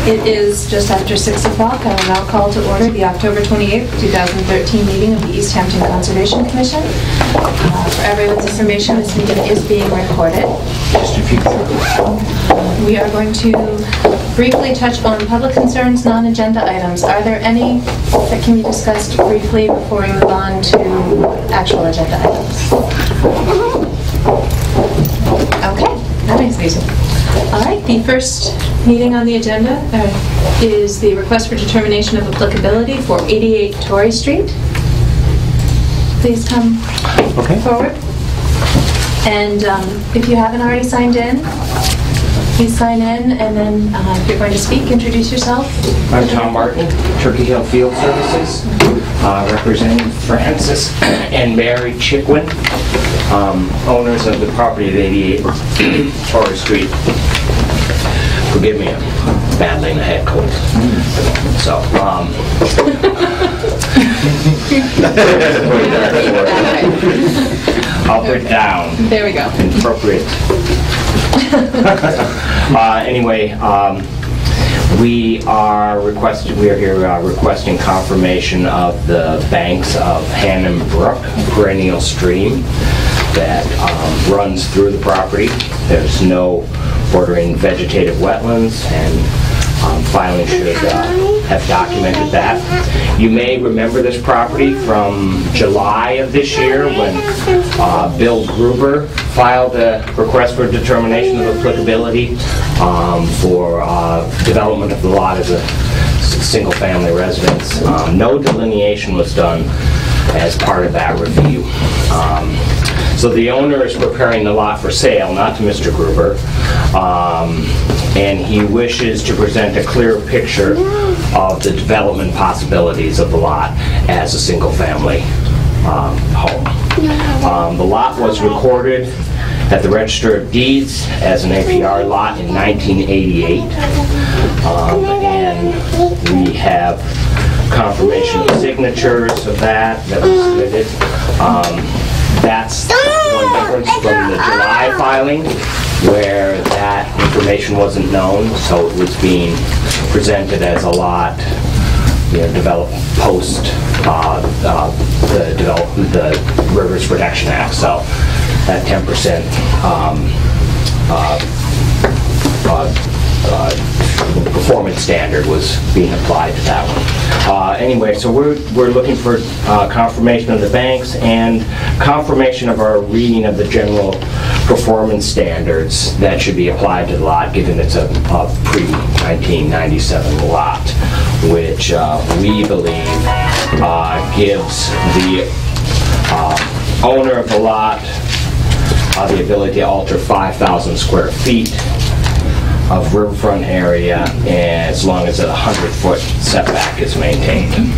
It is just after 6 o'clock. I will now call to order the October 28th, 2013 meeting of the Easthampton Conservation Commission. For everyone's information, this meeting is being recorded. We are going to briefly touch on public concerns, non-agenda items. Are there any that can be discussed briefly before we move on to actual agenda items? Okay, that makes it easy. All right, the first meeting on the agenda is the request for determination of applicability for 88 Torrey Street. Please come forward. And if you haven't already signed in, please sign in, and then if you're going to speak, introduce yourself. I'm Tom Martin, Turkey Hill Field Services, representing Francis and Mary Chickwin, owners of the property at 88 Torrey Street. Forgive me, I'm battling a head cold. So, I'll put it down. There we go. Appropriate. Anyway, we are here requesting confirmation of the banks of Hannum Brook, a perennial stream that runs through the property. There's no bordering vegetative wetlands, and filing should have documented that. You may remember this property from July of this year when Bill Gruber filed a request for determination of applicability for development of the lot as a single-family residence. No delineation was done as part of that review. So the owner is preparing the lot for sale, not to Mr. Gruber, and he wishes to present a clear picture of the development possibilities of the lot as a single-family home. The lot was recorded at the Register of Deeds as an APR lot in 1988, and we have confirmation of signatures of that was submitted. That's one difference from the July filing, where that information wasn't known, so it was being presented as a lot, developed post the Rivers Protection Act. So that 10% performance standard was being applied to that one. Anyway, so we're looking for confirmation of the banks and confirmation of our reading of the general performance standards that should be applied to the lot, given it's a pre-1997 lot, which we believe gives the owner of the lot the ability to alter 5,000 square feet of riverfront area, as long as a 100-foot setback is maintained.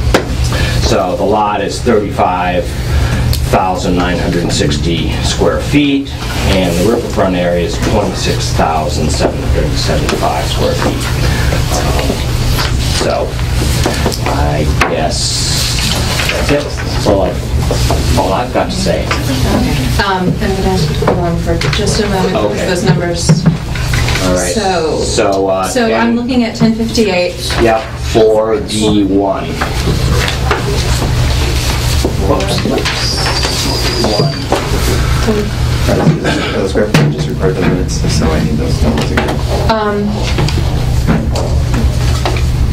So the lot is 35,960 square feet, and the riverfront area is 26,775 square feet. So I guess that's it. That's all I've got to say. I'm going to ask you to hold on for just a moment because those numbers. All right. So I'm looking at 1058. Yep, 4D1. Whoops. Those square feet just record the minutes, so I need those numbers again.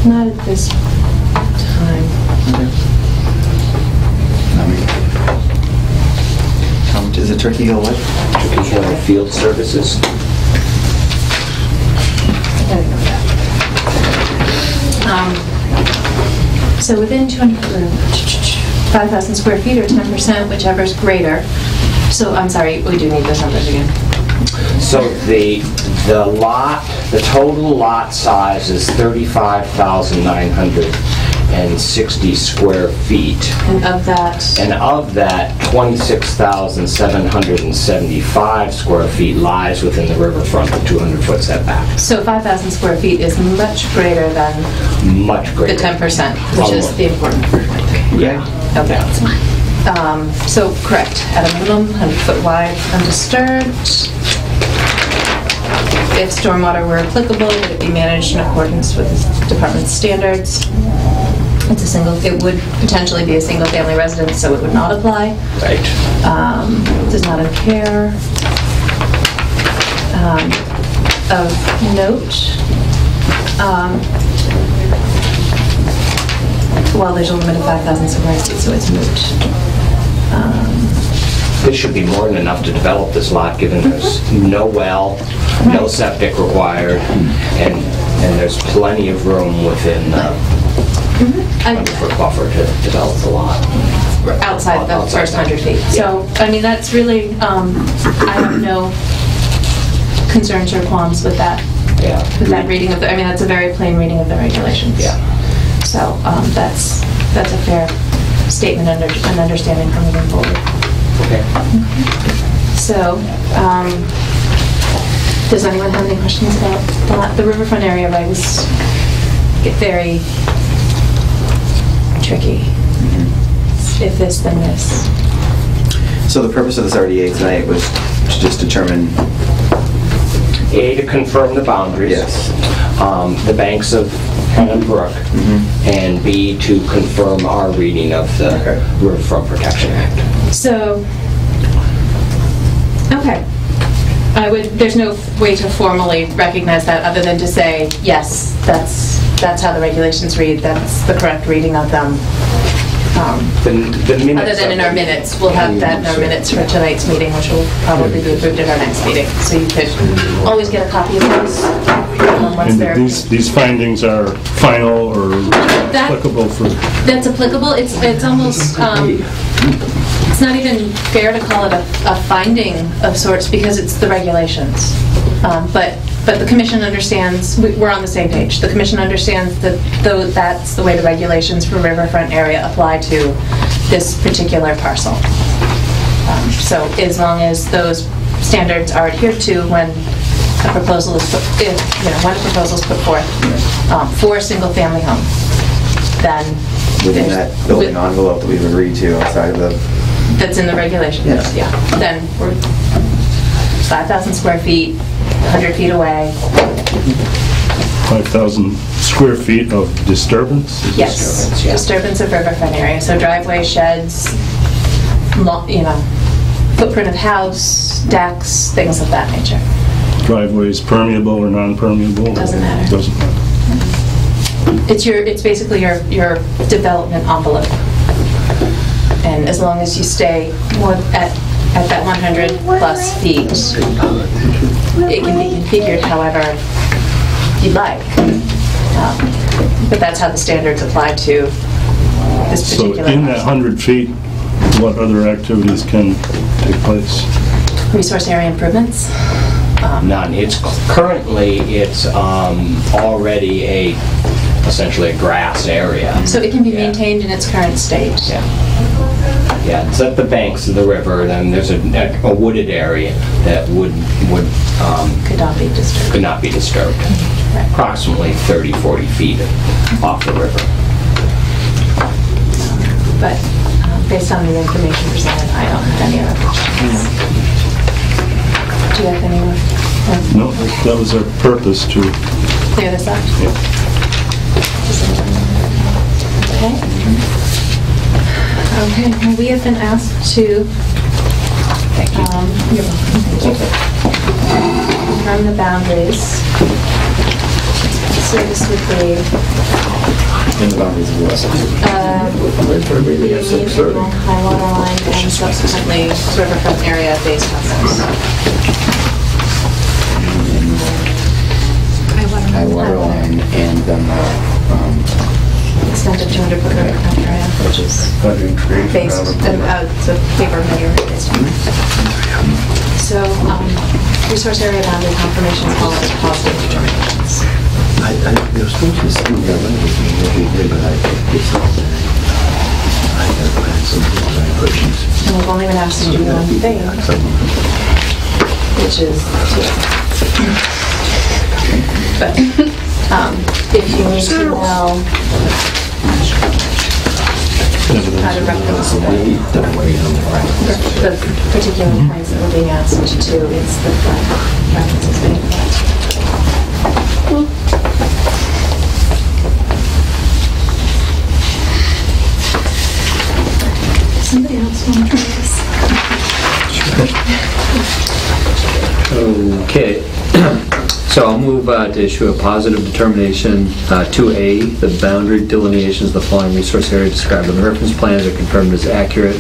Not at this time. Okay. Is it Turkey Hill what? Turkey Hill Field Services. So within 5,000 square feet or 10%, whichever is greater. So I'm sorry, we do need those numbers again. So the total lot size is 35,960 square feet. And of that? 26,775 square feet lies within the riverfront, the 200-foot setback. So 5,000 square feet is much greater than much greater. The 10%, which is the important part. Yeah. Okay, that's fine. So correct, at a minimum, 100-foot wide, undisturbed. if stormwater were applicable, would it be managed in accordance with the department's standards? It would potentially be a single-family residence, so it would not apply. Right. Does not impair. Of note, well, there's a limit of 5,000 square feet, so it's moot. This should be more than enough to develop this lot, given there's no well, no septic required, and there's plenty of room within the 100-foot buffer to develop the lot. Outside the first 100 feet. So, I mean, that's really, I have no concerns or qualms with that. Yeah. With that reading of the, I mean, that's a very plain reading of the regulations. Yeah. So, that's a fair statement and understanding for moving forward. Okay. So, does anyone have any questions about the riverfront area regs? Get very tricky. If this, then this. So the purpose of this RDA tonight was to just determine... A, to confirm the boundaries. Yes. The banks of Hannah Brook, and B, to confirm our reading of the Riverfront Protection Act. So, okay. There's no way to formally recognize that other than to say, yes, that's how the regulations read, that's the correct reading of them. The minutes Other than in our minutes, we'll have that in our minutes for tonight's meeting, which will probably be approved at our next meeting. So you could always get a copy of those once And they're... these findings are final or applicable for... That's applicable. It's almost... it's not even fair to call it a finding of sorts because it's the regulations. But the commission understands, we're on the same page. The commission understands that that's the way the regulations for riverfront area apply to this particular parcel. So as long as those standards are adhered to when a proposal is when a proposal is put forth for a single-family home, then Within that building envelope that we've agreed to outside of the... That's in the regulations, yeah. Then we're 5,000 square feet, 100 feet away. 5,000 square feet of disturbance? Yes, disturbance of riverfront area. So driveway, sheds, footprint of house, decks, things of that nature. Driveways permeable or non-permeable? Doesn't matter. Doesn't matter. It's basically your development envelope. And as long as you stay at that 100 plus feet, it can be configured however you'd like. But that's how the standards apply to this particular So in that 100 feet, what other activities can take place? Resource area improvements? None. Currently already essentially a grass area. So it can be maintained in its current state? Yeah, it's at the banks of the river, then there's a wooded area that Could not be disturbed. could not be disturbed. Right. Approximately 30, 40 feet off the river. But based on the information presented, I don't have any other questions. Do you have any more? No, that was our purpose to... Clear this up? Yeah. Okay, well, we have been asked to confirm the boundaries. So this would be In the boundaries of the high water line and subsequently riverfront area based on this. high water line and then Extent of 200 foot riverfront area, which is based, it's a paper measurement based on that. So, resource area boundary confirmation follows positive determinations. You're supposed to see the language every day, but I had some questions. And we've only been asked to do one thing, which is but if you need to know how to reference the particular kinds that we're being asked to, it's the references being Okay, so I'll move to issue a positive determination 2A. The boundary delineations of the following resource area described on the reference plans are confirmed as accurate.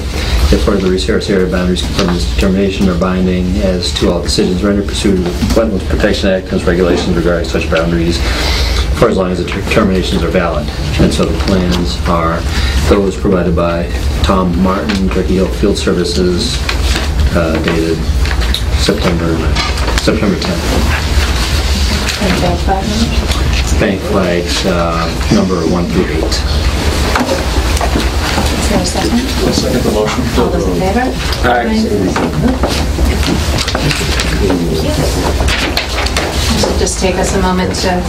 Therefore, the resource area boundaries confirmed as determination are binding as to all decisions rendered pursuant to the Wetlands Protection Act and its regulations regarding such boundaries for as long as the determinations are valid. And so the plans are those provided by Tom Martin, Turkey Hill Field Services, dated September 10th. And bank flag number? Bank flags number 1 through 8. Is there a second? I'll second the motion. All those in favor? Aye. This will just take us a moment to...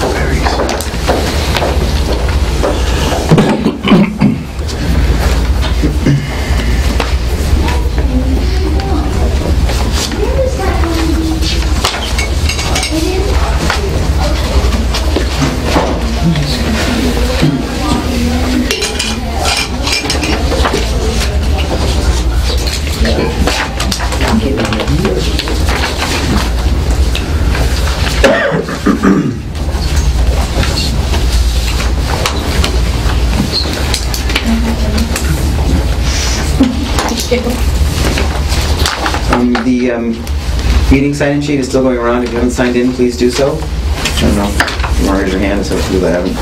The meeting sign-in sheet is still going around. If you haven't signed in, please do so. I don't know. If you want to raise your hand, it's up to you that haven't.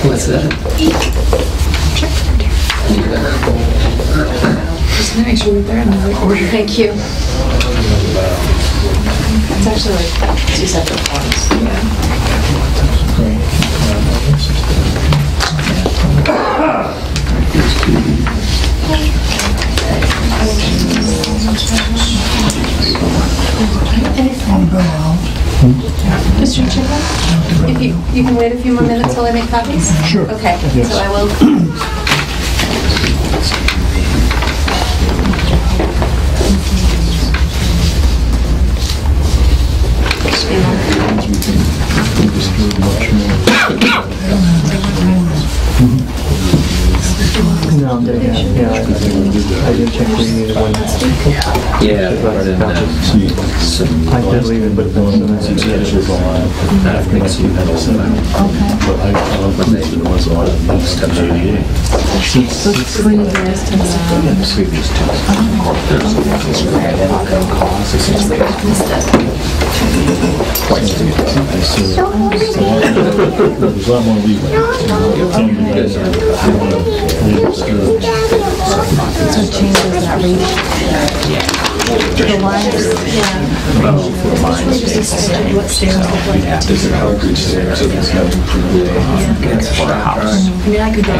What's that? Just to make sure that they're in the right order. Thank you. It's actually like 2 separate forms. Mr. Chipper, if you can wait a few more minutes while I make copies? Sure. Okay, so I will... No, I'm gonna get, yeah, I didn't check where you needed one. Yeah, right in there. I did leave it, but it wasn't. I think so. But I don't think it was on step 88. There's a lot more leeway. So it changes that rate. The lines, what stairs look like. For a house. I mean, I could go.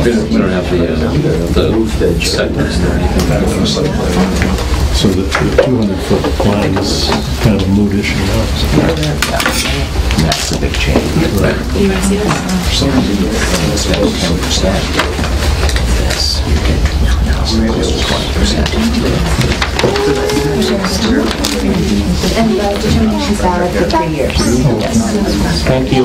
We don't have the segments or anything. So the 200-foot line is kind of a mood issue now. That's the big change. You want to see this? For some reason, it's 10%. This, you can now say this is 20%. And the determination's valid for 3 years. Thank you.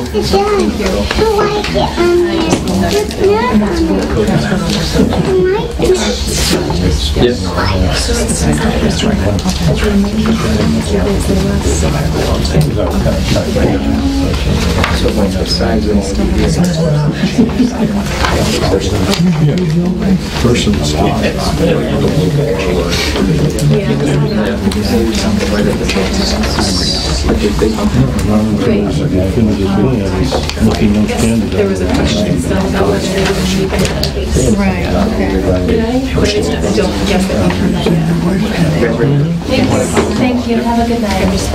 Person's looking no candidate. There was a question still about whether they would need that. Right, okay. Don't guess that we heard that yet. Thank you. Have a good night. I'm just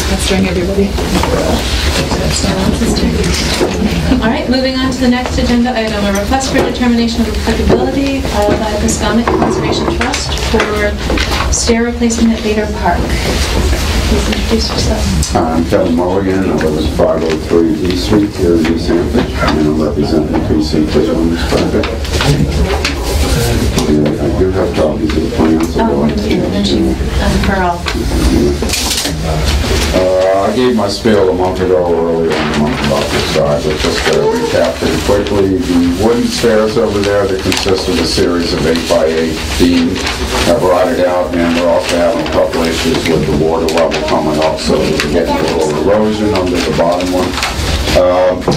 pestering everybody. All right, moving on to the next agenda item, a request for determination of applicability filed by the Scommon Conservation Trust for stair replacement at Bader Park. Please introduce yourself. I'm Kevin Mulligan. I live at 503 East Street here in Easthampton, and I'm representing the precinct on this project. And I do have copies of the plans. Oh, thank you. For all. I gave my spiel a month ago, earlier in the month about this side, but just to recap pretty quickly, the wooden stairs over there that consist of a series of 8x8 beams, I brought it out, and we're also having a couple issues with the water level coming up, so we're getting a little erosion under the bottom one.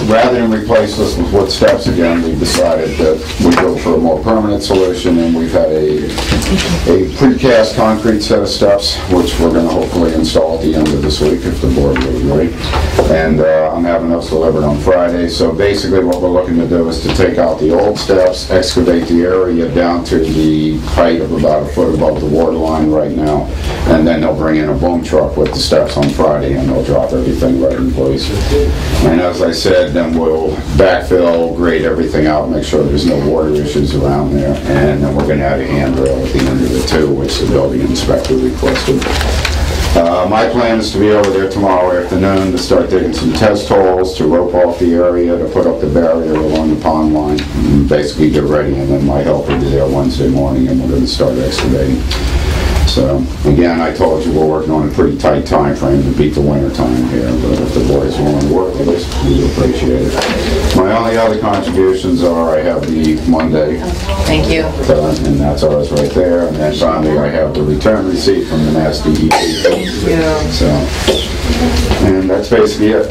Rather than replace this with wood steps again, we decided that we'd go for a more permanent solution, and we've had a precast concrete set of steps, which we're going to hopefully install at the end of this week if the board will agree. And I'm having those delivered on Friday. So basically what we're looking to do is to take out the old steps, excavate the area down to the height of about a foot above the water line right now, and then they'll bring in a boom truck with the steps on Friday, and they'll drop everything right in place. And as I said, then we'll backfill, grade everything out, make sure there's no water issues around there, and then we're going to add a handrail at the end of it too, which the building inspector requested. My plan is to be over there tomorrow afternoon to start digging some test holes, to rope off the area, to put up the barrier along the pond line, and basically get ready, and then my helper will be there Wednesday morning, and we're going to start excavating. So, again, I told you we're working on a pretty tight time frame to beat the winter time here, but if the boys want to work with us, we appreciate it. My only other contributions are I have the Monday. Thank you. And that's ours right there. And then finally, I have the return receipt from the Mass DEP. Thank you. So, and that's basically it.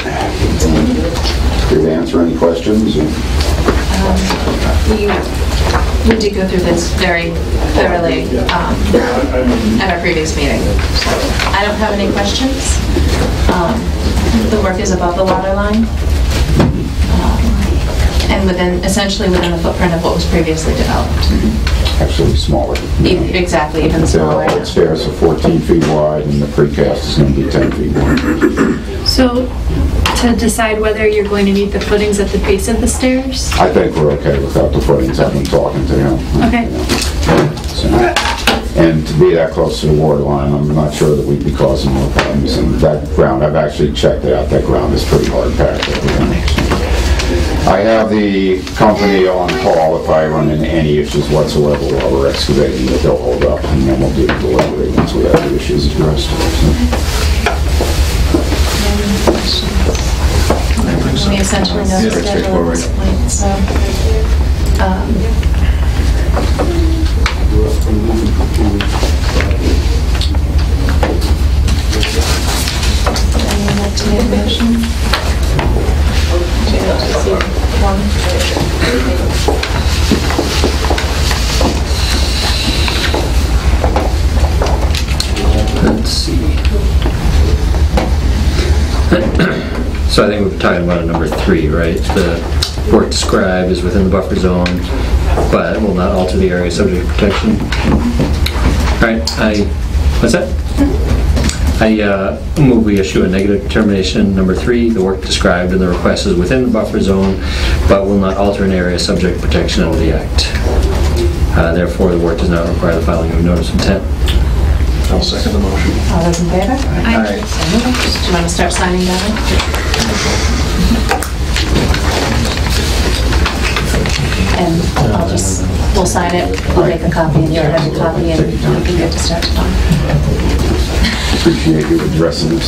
Here to answer any questions. We did go through this very thoroughly at our previous meeting. So I don't have any questions. The work is above the water line and essentially within the footprint of what was previously developed. Actually smaller. Exactly, even smaller. The stairs are 14 feet wide and the precast is going to be 10 feet wide. So, to decide whether you're going to need the footings at the base of the stairs? I think we're okay without the footings. I've been talking to him. Okay. So, and to be that close to the water line, I'm not sure that we'd be causing more problems. And that ground, I've actually checked it out. That ground is pretty hard packed. I have the company on call if I run into any issues whatsoever while we're excavating that they'll hold up, and then we'll do the delivery once we have the issues addressed. We essentially know the schedule at this point, so. Anyone like to make a motion? Let's see. So I think we're talking about number 3, right? The work described is within the buffer zone, but will not alter the area subject to protection. All right, what's that? I move we issue a negative determination. Number 3, the work described in the request is within the buffer zone, but will not alter an area subject to protection under the Act. Therefore, the work does not require the filing of a notice of intent. I'll second the motion. All those in favor? Aye. Do you want to start signing down? And we'll sign it, we'll make a copy, and you'll have a copy, and we'll be good to start tomorrow. Appreciate you addressing this.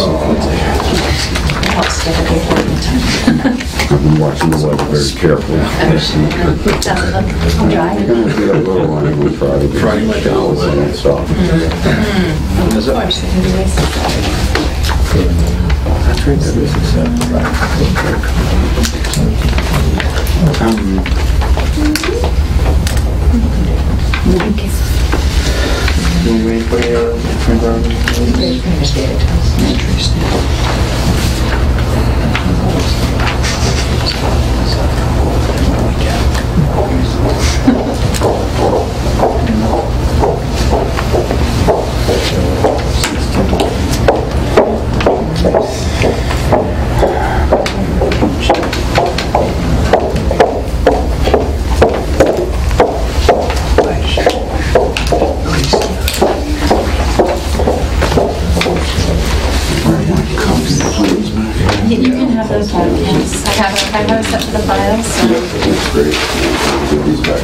Helps get it before the time. I've been watching the weather very carefully. I'm dry. It's going to be a little one on Friday. Friday might be a little bit. And stuff. Of course, it can be wasted. You can have those back, yes. I have it set to the file, so. That's great. Give these back.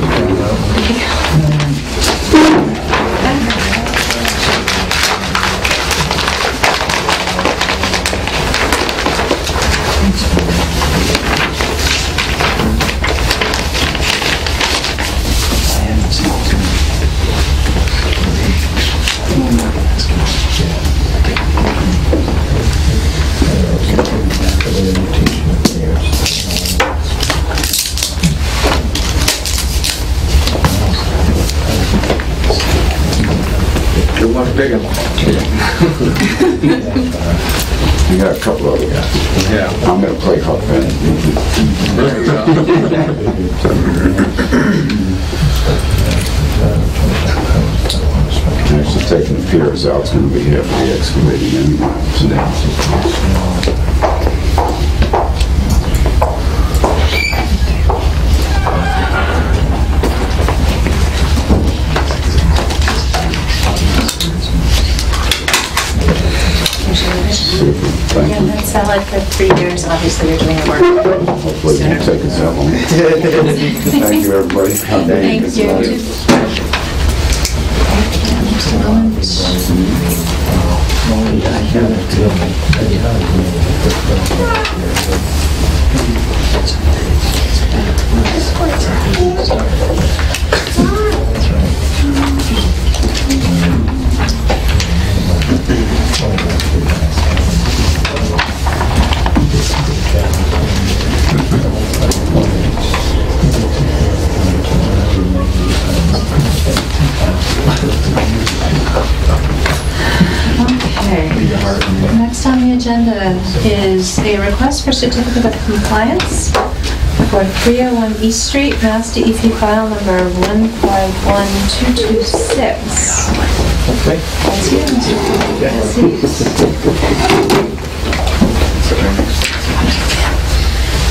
bigger one. You got a couple other guys. Yeah. I'm gonna play Huck Finn. There you go. Actually, taking the piers out is gonna be heavily excavating anyway. Thank Yeah, you. that's valid for 3 years. Obviously, you're doing the work. Hopefully it won't take us that long. Thank you, everybody. Thank you. Just a Okay. Next on the agenda is a request for certificate of compliance for 301 East Street, Mass. DEP file number 151226. Okay. That's you, Mr. Aziz.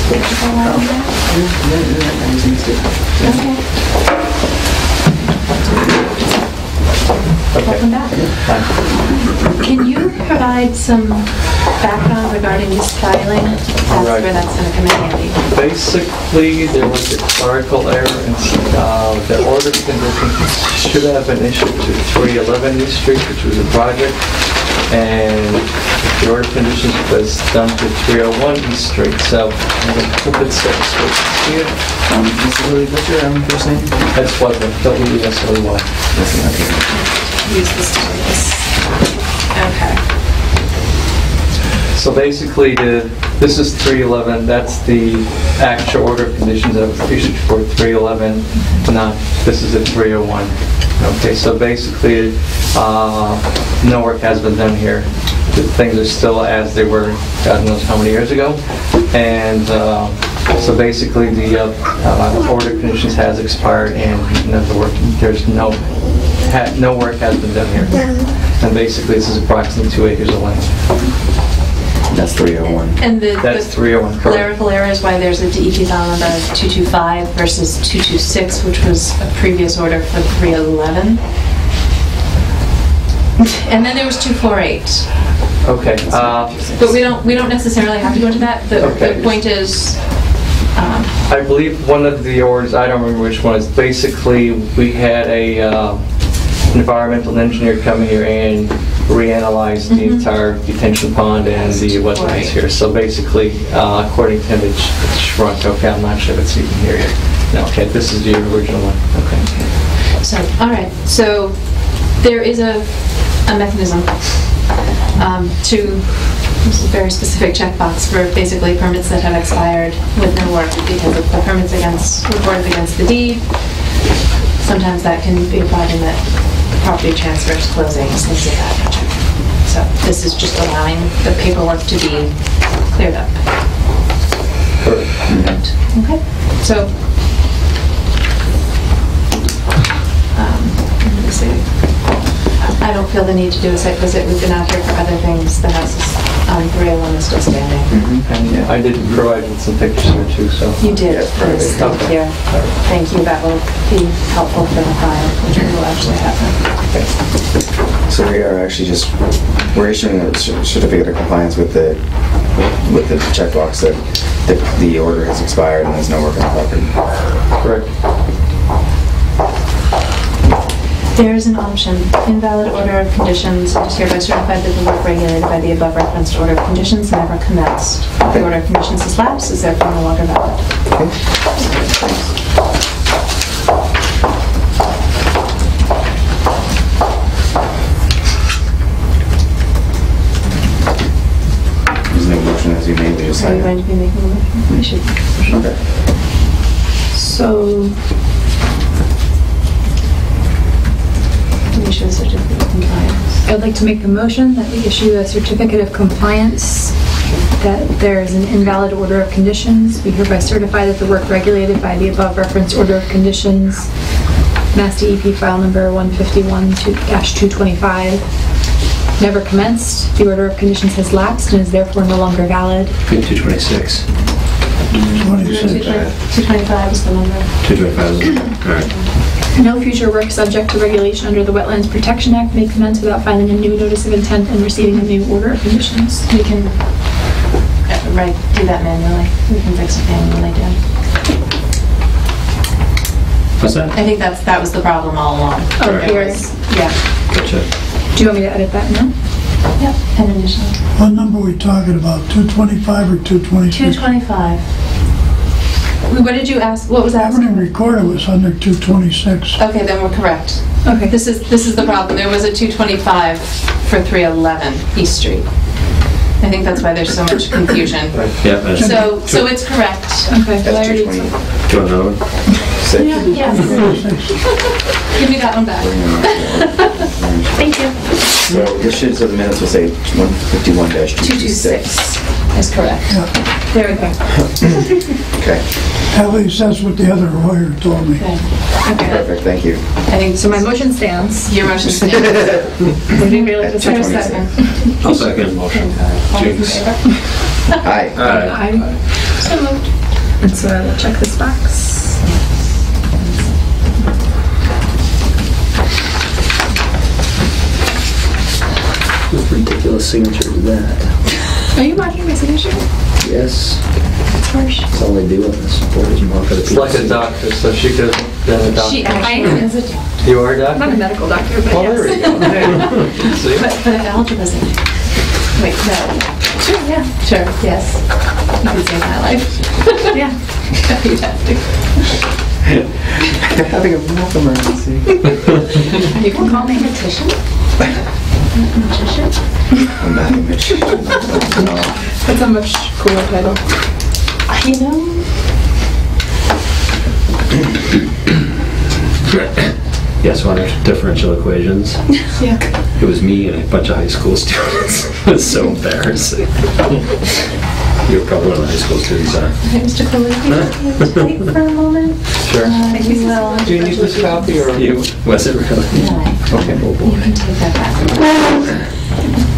Did you go out on that? Okay. Welcome back. Can you provide some background regarding this filing? That's Right. where that's going to come in handy. Basically, there was a clerical error and the order of conditions should have been issued to 311 East Street, which was a project, and the order of conditions was done to 301 East Street, so I'm going to flip it so it's supposed to see it. Mr. Willie, what's your first name? That's what the W-S-O-Y. Use this to do this. Okay. So basically, this is 311, that's the actual order of conditions that was issued for 311, not, this is a 301. Okay, so basically, no work has been done here. Things are still as they were, God knows how many years ago. And so basically, the order of conditions has expired and there's no work has been done here. And basically, this is approximately 2 acres of land. That's 301. And That's the 301, correct. clerical error is why there's a DEP file number 225 versus 226, which was a previous order for 311. And then there was 248. Okay. But we don't necessarily have to go into that. The point is, I believe one of the orders, I don't remember which one, is basically we had a environmental engineer come here and reanalyze the entire detention pond and the wetlands here. So basically, according to him, it's shrunk. Okay, I'm not sure if it's even here yet. No, okay, this is the original one. Okay. so, all right. So there is a mechanism to, this is a very specific checkbox for basically permits that have expired with no work because of the permits reported against the deed. Sometimes that can be a problem that property transfers, closings, things of that nature. So this is just allowing the paperwork to be cleared up. Correct. Okay, so, let me see. I don't feel the need to do a site visit. We've been out here for other things. The house is, 301 is still standing. And yeah, I did provide some pictures here too, so. You did, yes, thank you. Thank you, that will be helpful for the file, which we will actually happen. So we are actually we're issuing a certificate of compliance with the checkbox that the order has expired and there's no work on the property. Correct. There is an option, invalid order of conditions, it is hereby certified that the work regulated by the above referenced order of conditions never commenced. The order of conditions is lapsed, is therefore no longer valid. There's no motion as you made, we just Are sign you going it. to be making a motion? We should. Okay. So, do we issue a certificate of compliance. I'd like to make a motion that we issue a certificate of compliance, that there is an invalid order of conditions. We hereby certify that the work regulated by the above referenced order of conditions, Mass DEP file number 151-225, never commenced. The order of conditions has lapsed and is therefore no longer valid. 226. 225 is the number. 225. All right. No future work subject to regulation under the Wetlands Protection Act may commence without filing a new notice of intent and receiving a new order of conditions. We can, do that manually. We can fix it manually, Jen. What's that? I think that was the problem all along. Oh, It here. was- Yeah. Gotcha. Do you want me to edit that now? Yep, and initial. What number are we talking about, 225 or 226? 225. What did you ask? What was asked? Everything recorded was under 226. Okay, then we're correct. Okay. This is the problem. There was a 225 for 311 East Street. I think that's why there's so much confusion. Yeah. that's- So it's correct. Okay. That's I already- 220. Do you want another one? Yes. Give me that one back. Thank you. So the minutes will say 151-226. 226 is correct. Yeah, There we go. Okay, at least that's what the other lawyer told me. Okay. perfect, thank you. I think So my motion stands. your motion stands. Would you really like to Try a second? second. I'll second. All those in favor? Aye. Aye. So moved. And so I will check this box. What ridiculous signature is that? Are you marking my signature? Yes. It's harsh. That's all they do on this board is mark other It's people's like a doctor, so she could have been a doctor. She actually is a doctor. You are a I'm not a doctor? medical doctor, but Well, there we yes. go. Hey, see? But algebra's in it. Wait, no. Sure, yeah. Sure, yes. You can save my life. Yeah. You'd have to. Having a health emergency. You can call me a magician? Magician? A mathematician. No. That's a much cooler title. You know, Yes, on differential equations. yeah. It was me and a bunch of high school students. It was so embarrassing. You were probably one of the high school students, huh? Hey, Mr. Cooley, can you take for a moment? Sure. We will. Do you need this copy or? You, was it really? Okay. You can take that back.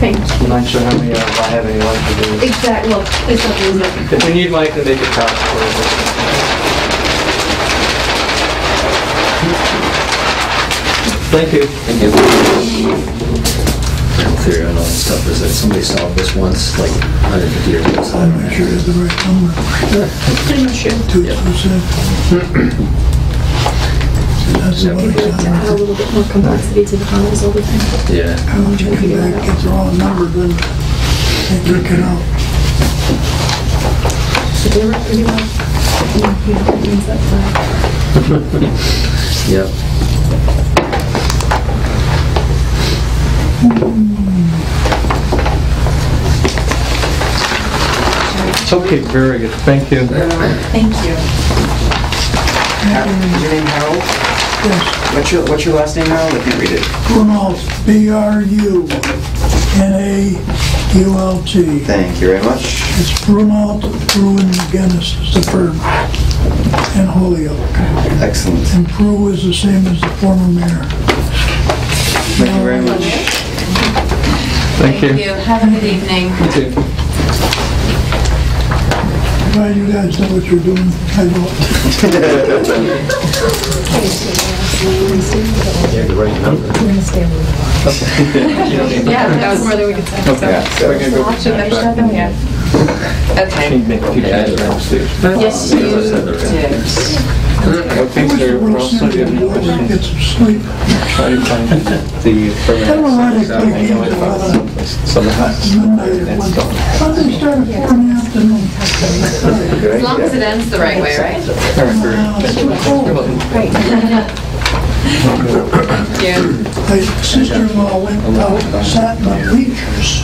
Thank you. I'm not sure how many I have any left to do. Exactly, well, it's up to you. If you need Mike to make a copy for you. Thank you. Thank you. The theory on all this stuff is that somebody solved this once, like 150 years ago. I'm not sure it's the right number. Pretty much true. 226. That's the one Add a example. little bit more complexity to the comments all the time. Yeah. If you get the wrong number, then they kick it out. So they work pretty well. Yeah, that means that's Yep. Okay, very good. Thank you. Thank you. Is your name Harold? Yes, What's your last name, Harold? I can't read it. Brunalt, B-R-U-N-A-U-L-T. Thank you very much. It's Brunalt, Bruin McGinnis is the firm, and Holyoke. Excellent. And Prue is the same as the former mayor. Thank you very much. Thank you. Have a good evening. You too. Glad you guys know what you're doing. I don't. Yeah, the right number. Yeah, that was more than we could say. So. Yeah, so- We're gonna go. Should I shut them? Yeah. Okay. Make a few changes downstairs. Yes, you did. Okay, sir, we're also gonna have any questions? Get some sleep. Try to find the I don't know why they play games at some midnight at one. Why they start at 4 in the afternoon? As long as it ends the right way, right? It's too cold. Yeah. My sister-in-law went out and sat in the bleachers.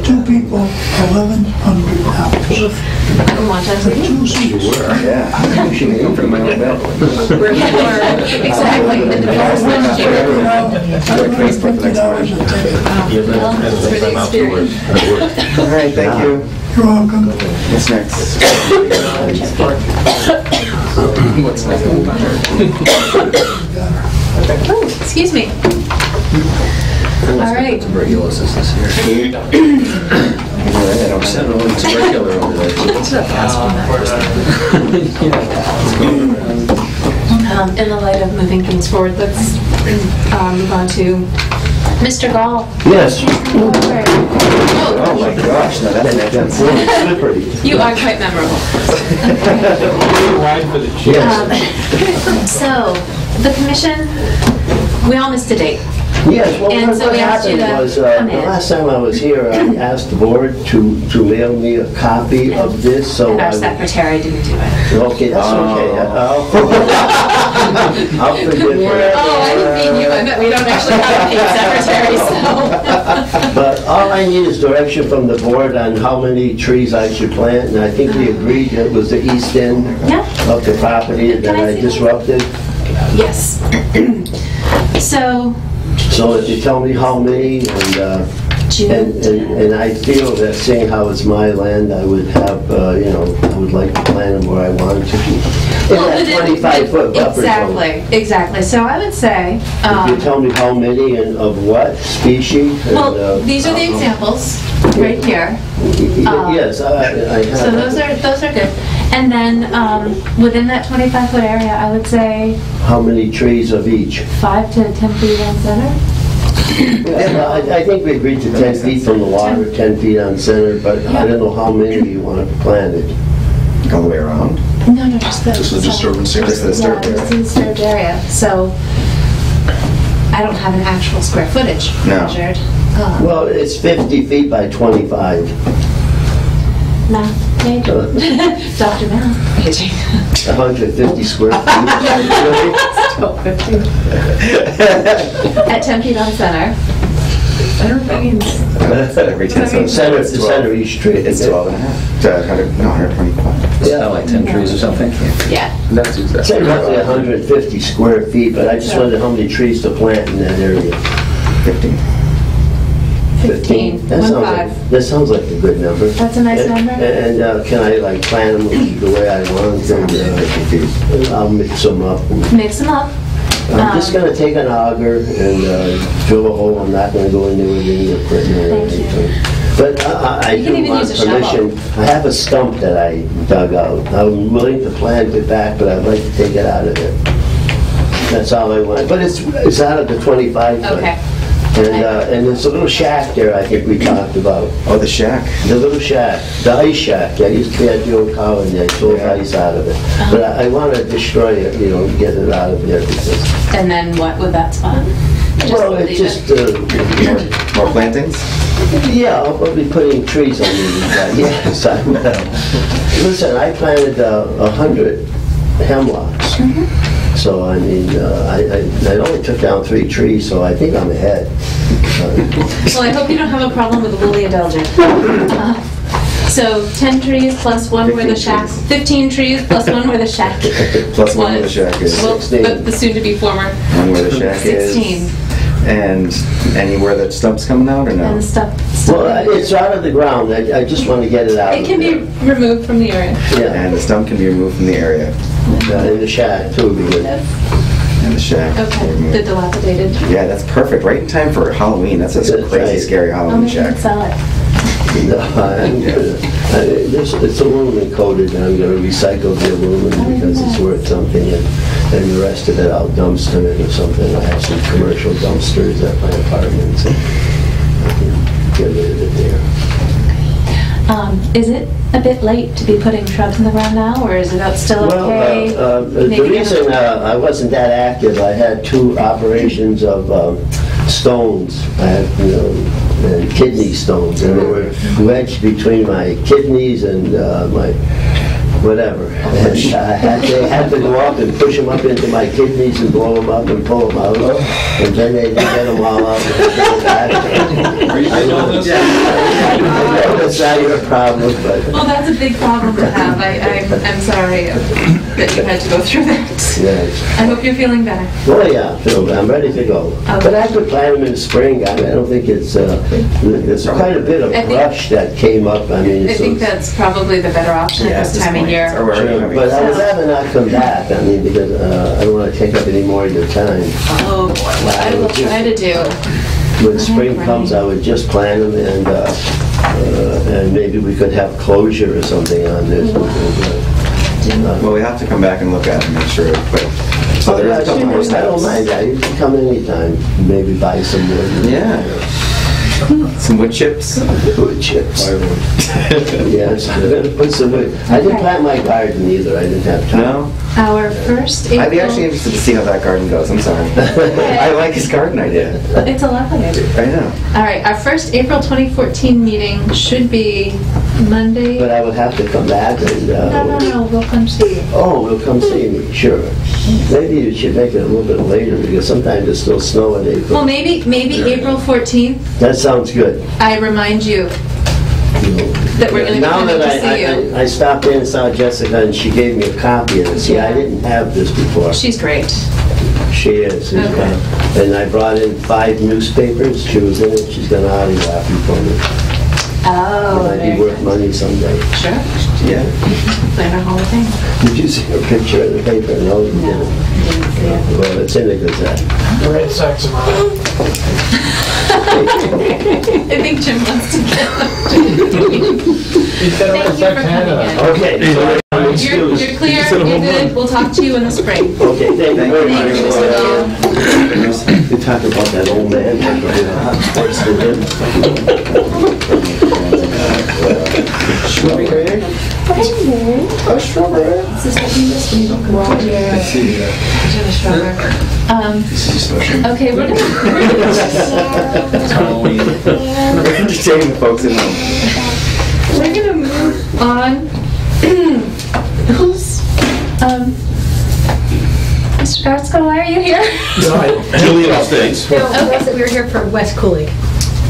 2 people, $1,100. Come on, Jesse. 2 seats. Yeah. You should be going for my own bed. Exactly. And the first one, Facebook the next morning. $50 a ticket. well, it's for the experience. All right, thank you. You're welcome. What's next? What's next? Oh, excuse me. All right. Tuberculosis this year. I don't know. Tubercular over there. In the light of moving things forward, let's move on to Mr. Gall. Yes. Oh my gosh, no, that's Slippery. You are quite memorable. So, the commission, we all missed a date. Yes, well, And so what we asked you happened to was, come the in. last time I was here, I asked the board to mail me a copy of this, so And our I... secretary didn't do it. Okay, that's okay. I'll forgive her. Oh, I didn't mean you. I meant we don't actually have a paid secretary, so. But all I need is direction from the board on how many trees I should plant, and I think we agreed it was the east end Yeah. of the property that Can I I see disrupted. Yes. So, So if you tell me how many, and I feel that seeing how it's my land, I would have, I would like to plant them where I wanted to. In that 25-foot buffer zone. Exactly. So I would say, If you tell me how many and of what species. well, these are the examples right here. Yes, I have. So those are good. And then within that 25-foot area, I would say How many trees of each? 5 to 10 feet on center. Yeah, I think we agreed to 10 feet from the water, 10 feet on center, but I don't know how many you want planted. all the way around. No, just the. Just the disturbance area? Just the disturbed Yeah, just the disturbed area. So I don't have an actual square footage No. measured. Well, it's 50 feet by 25. Math major. Dr. Math major. 150 square feet. 1250. At 10 feet on center. I don't know what that means. Every 10 The center of each tree. It's 12 and a half. 125. Yeah. Like 10 trees or something? Yeah. That's exactly. Say roughly 150 square feet, but I just wondered how many trees to plant in that area. 15. 15. That sounds like a good number. That's a nice number. And can I like plant them the way I want? And I'll mix them up. Mix them up. I'm just going to take an auger and drill a hole. I'm not going to go into any equipment or Thank you. anything. But I You can do even want use a shovel. permission. I have a stump that I dug out. I'm willing to plant it back, but I'd like to take it out of it. That's all I want. But it's out of the 25 foot. Okay. And there's a little shack there I think we talked about. Oh, the shack. The little shack, the ice shack. I used to be at the old colony. I sold ice out of it. But I want to destroy it, get it out of there because... And then what would that spot? Well, it's just... More plantings? Yeah, I'll be putting trees underneath that. Yes, I will. Listen, I planted 100 hemlocks. So, I mean, I only took down 3 trees, so I think I'm ahead. Well, I hope you don't have a problem with woolly adelgid. So 10 trees plus one where the shack, 15 trees plus one where the shack. Plus one where the shack is. Well, the soon-to-be former. One where the shack is. 16. And anywhere that stump's coming out or no? And the stuff. Well, it's out of the ground. I just want to get it out. It can be removed from the area. Yeah, And the stump can be removed from the area. in the shack too. Because And the shack. Okay, the dilapidated. Yeah, that's perfect. Right in time for Halloween. That's a That's crazy, right. scary Halloween Maybe you shack. can sell it. It's aluminum coated, and I'm going to recycle the aluminum because it's worth something, and the rest of it I'll dumpster it or something. I have some commercial dumpsters at my apartments, and I can get rid of it there. Is it a bit late to be putting shrubs in the ground now, or is it still okay? Well, the Maybe reason I wasn't that active, I had 2 operations of stones. I had, and kidney stones, and they were wedged between my kidneys and my whatever. And they had to go up and push them up into my kidneys and blow them up and pull them out. And then they get them all out. Are you I know that's not your problem, but Well, that's a big problem to have. I'm sorry that you had to go through that. yeah. I hope you're feeling better. Well, yeah, so I'm ready to go. But I could plant them in spring. I don't think it's, there's quite a bit of I think- brush that came up. I mean, I think that's probably the better option at this time of year. but I would rather not come back, I mean, because I don't want to take up any more of your time. Oh, boy, what I will try to do. When spring comes, I would just plant them and maybe we could have closure or something on this. Well, we have to come back and look at it and make sure, but, so there is a couple more I don't steps. mind that, you can come anytime, maybe buy some wood. Yeah. Some wood chips. Wood chips. Yes, I'm gonna put some wood. I didn't plant my garden either, I didn't have time. No? Our first I'd be April... actually interested to see how that garden goes, I'm sorry. I like his garden idea. It's a lovely idea. I know. All right, our first April 2014 meeting should be Monday. But I would have to come back and... No, we'll come see you. Oh, we'll come see me, sure. Maybe you should make it a little bit later, because sometimes it's still snow in April. Well, maybe April 14th, That sounds good. I remind you that we're going to be Now coming that to see you. I stopped in and saw Jessica, and she gave me a copy of it. See, I didn't have this before. She's great. She is. She's Okay. got- And I brought in 5 newspapers. She was in it. She's going to autograph them for me. Oh, It might very be worth good. money someday. Sure. Yeah. Plan our whole thing. Did you see her picture in the paper? No, you didn't. Didn't see it. Well, it's in the Gazette. Red Sox are on. I think Jim wants to get Thank you for coming in. Okay. so You're clear, you're good, we'll talk to you in the spring. Okay, thank you very Thank you, Mr. Gill. much. You talk about that old man. What's the Strawberry? A strawberry? Okay, we're We're entertaining the folks at home. gonna move on. Who's, Mr. Gartzko, why are you here? Julian Estates. No, it wasn't. We were here for West Cooling.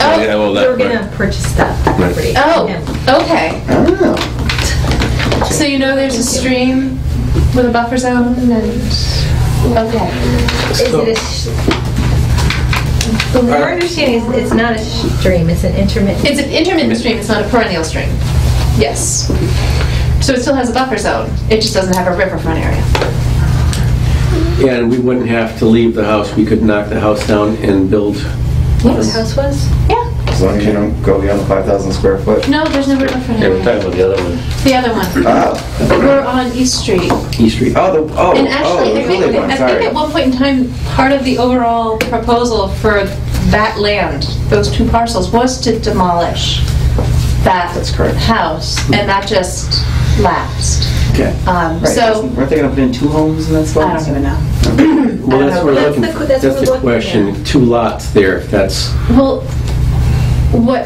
Oh, Yeah, well, We that, were gonna purchase that property. oh, Yeah. okay. Oh. So you know there's a stream with a buffer zone and, okay. Is it a our understanding is it's not a stream, it's an intermittent. It's an intermittent stream, it's not a perennial stream. Yes. So it still has a buffer zone, it just doesn't have a riverfront area. And we wouldn't have to leave the house, we could knock the house down and build. What the house was? Yeah. As long as you don't go beyond the 5,000 square foot. No, there's no riverfront Yeah, we're area. talking about the other one. The other one. Oh. We're on East Street. East Street. Oh, And actually, the Kool-Aid one, I think sorry. at one point in time, part of the overall proposal for that land, those 2 parcels, was to demolish that That's correct. house, and that just lapsed. Okay. Right, So, weren't they gonna put in 2 homes in that spot? I don't even know. Well, that's what we're That's looking, the- that's that's what the we're looking question, at. 2 lots there, if that's, Well, what,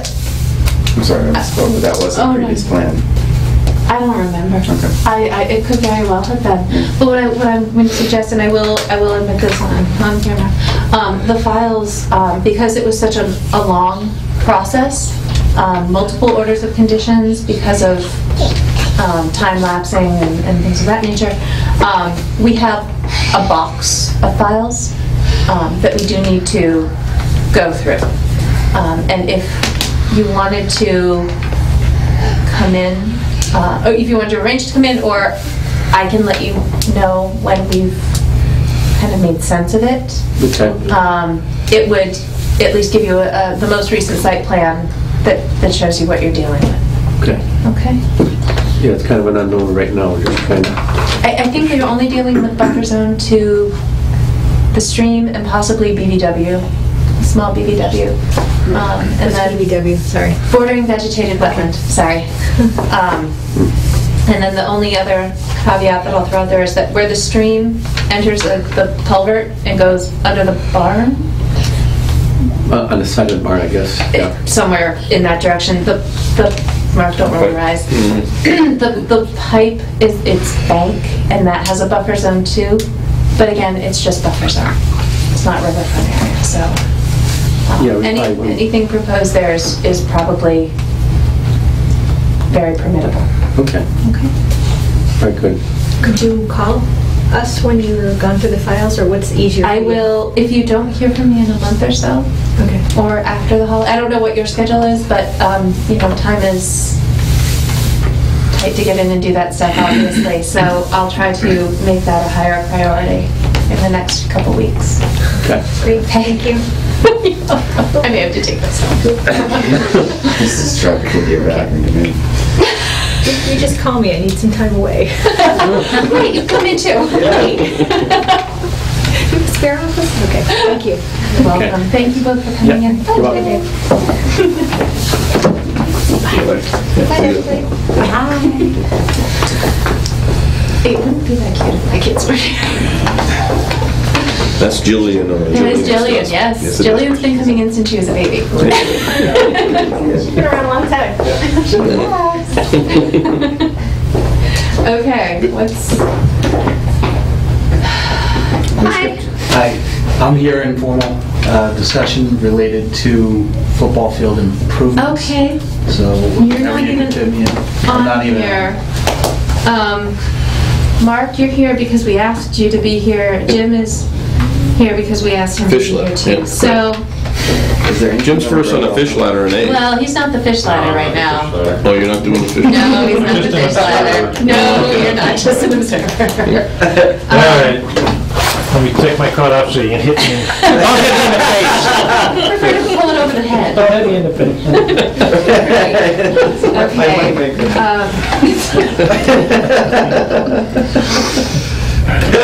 I'm sorry, I misspoke, but that was Oh, the no. previous plan. I don't remember. Okay. It could very well have been. But what I'm going to suggest, and I will admit this on camera, the files, because it was such a long process, multiple orders of conditions because of time lapsing and things of that nature, we have a box of files that we do need to go through. And if you wanted to come in, or if you wanted to arrange to come in, or I can let you know when we've kind of made sense of it. okay. It would at least give you the most recent site plan that shows you what you're dealing with. Okay. Okay? Yeah, it's kind of an unknown right now, we're just trying to, I think you're only dealing with buffer zone to the stream and possibly BVW, a small BVW. And then BBW, sorry. bordering vegetated wetland, sorry. And then the only other caveat that I'll throw out there is that where the stream enters the culvert and goes under the barn, on the side of the barn, I guess, yeah. somewhere in that direction, the Mark, don't roll your eyes. The pipe it's bank, and that has a buffer zone too. But again, it's just buffer zone. It's not riverfront area, so Yeah, we probably wouldn't. anything proposed there is probably very permittable. Okay. Okay. All right, good. Could you call us when you've gone through the files, or what's easier for I you? will, if you don't hear from me in a month or so, Okay. or after the holiday. I don't know what your schedule is, but, time is tight to get in and do that stuff, obviously. So I'll try to make that a higher priority in the next couple weeks. Okay. Great, thank you. I may have to take this off. This is traffic will be back into me. You just call me, I need some time away. Wait, you come in too. You have a spare office? Okay, thank you. You're welcome. Thank you both for coming in. You're welcome. Bye, everybody. Bye. It wouldn't be that cute if my kids were here. That's Jillian. That is Jillian, yes. it is. Jillian's been coming in since she was a baby. She's been around a long time. Okay, what's... Hi. Hi, I'm here in formal discussion related to football field improvements. Okay. So You're not whatever you even can fit me in. I'm on not even here. Mark, you're here because we asked you to be here. Jim is here because we asked him to be Fish here ladder, too. yeah. So, Is there any? Jim's first on the fish ladder in A. well, he's not the fish ladder right now. Oh, you're not doing the fish? No, he's not the fish ladder. No, you're not, just an observer. All right. Let me take my coat off so you can hit me. Don't hit me in the face. I prefer to pull it over the head. Don't hit me in the face.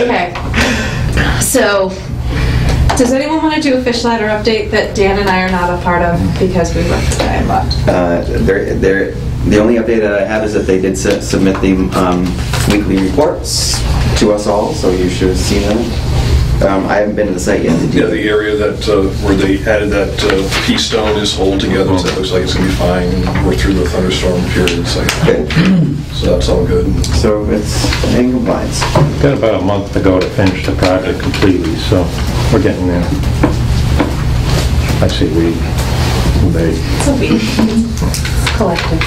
Okay. So, does anyone want to do a fish ladder update that Dan and I are not a part of because we went to Diamond? The only update that I have is that they did submit the weekly reports to us all, so you should have seen them. I haven't been to the site yet. Did you? Yeah, the area that, where they added that pea stone is holding together, so that looks like it's gonna be fine. We're through the thunderstorm period, so that's all good. So it's in compliance. Got about a month to go to finish the project completely, so we're getting there. I say we, they. It's a week. It's collective.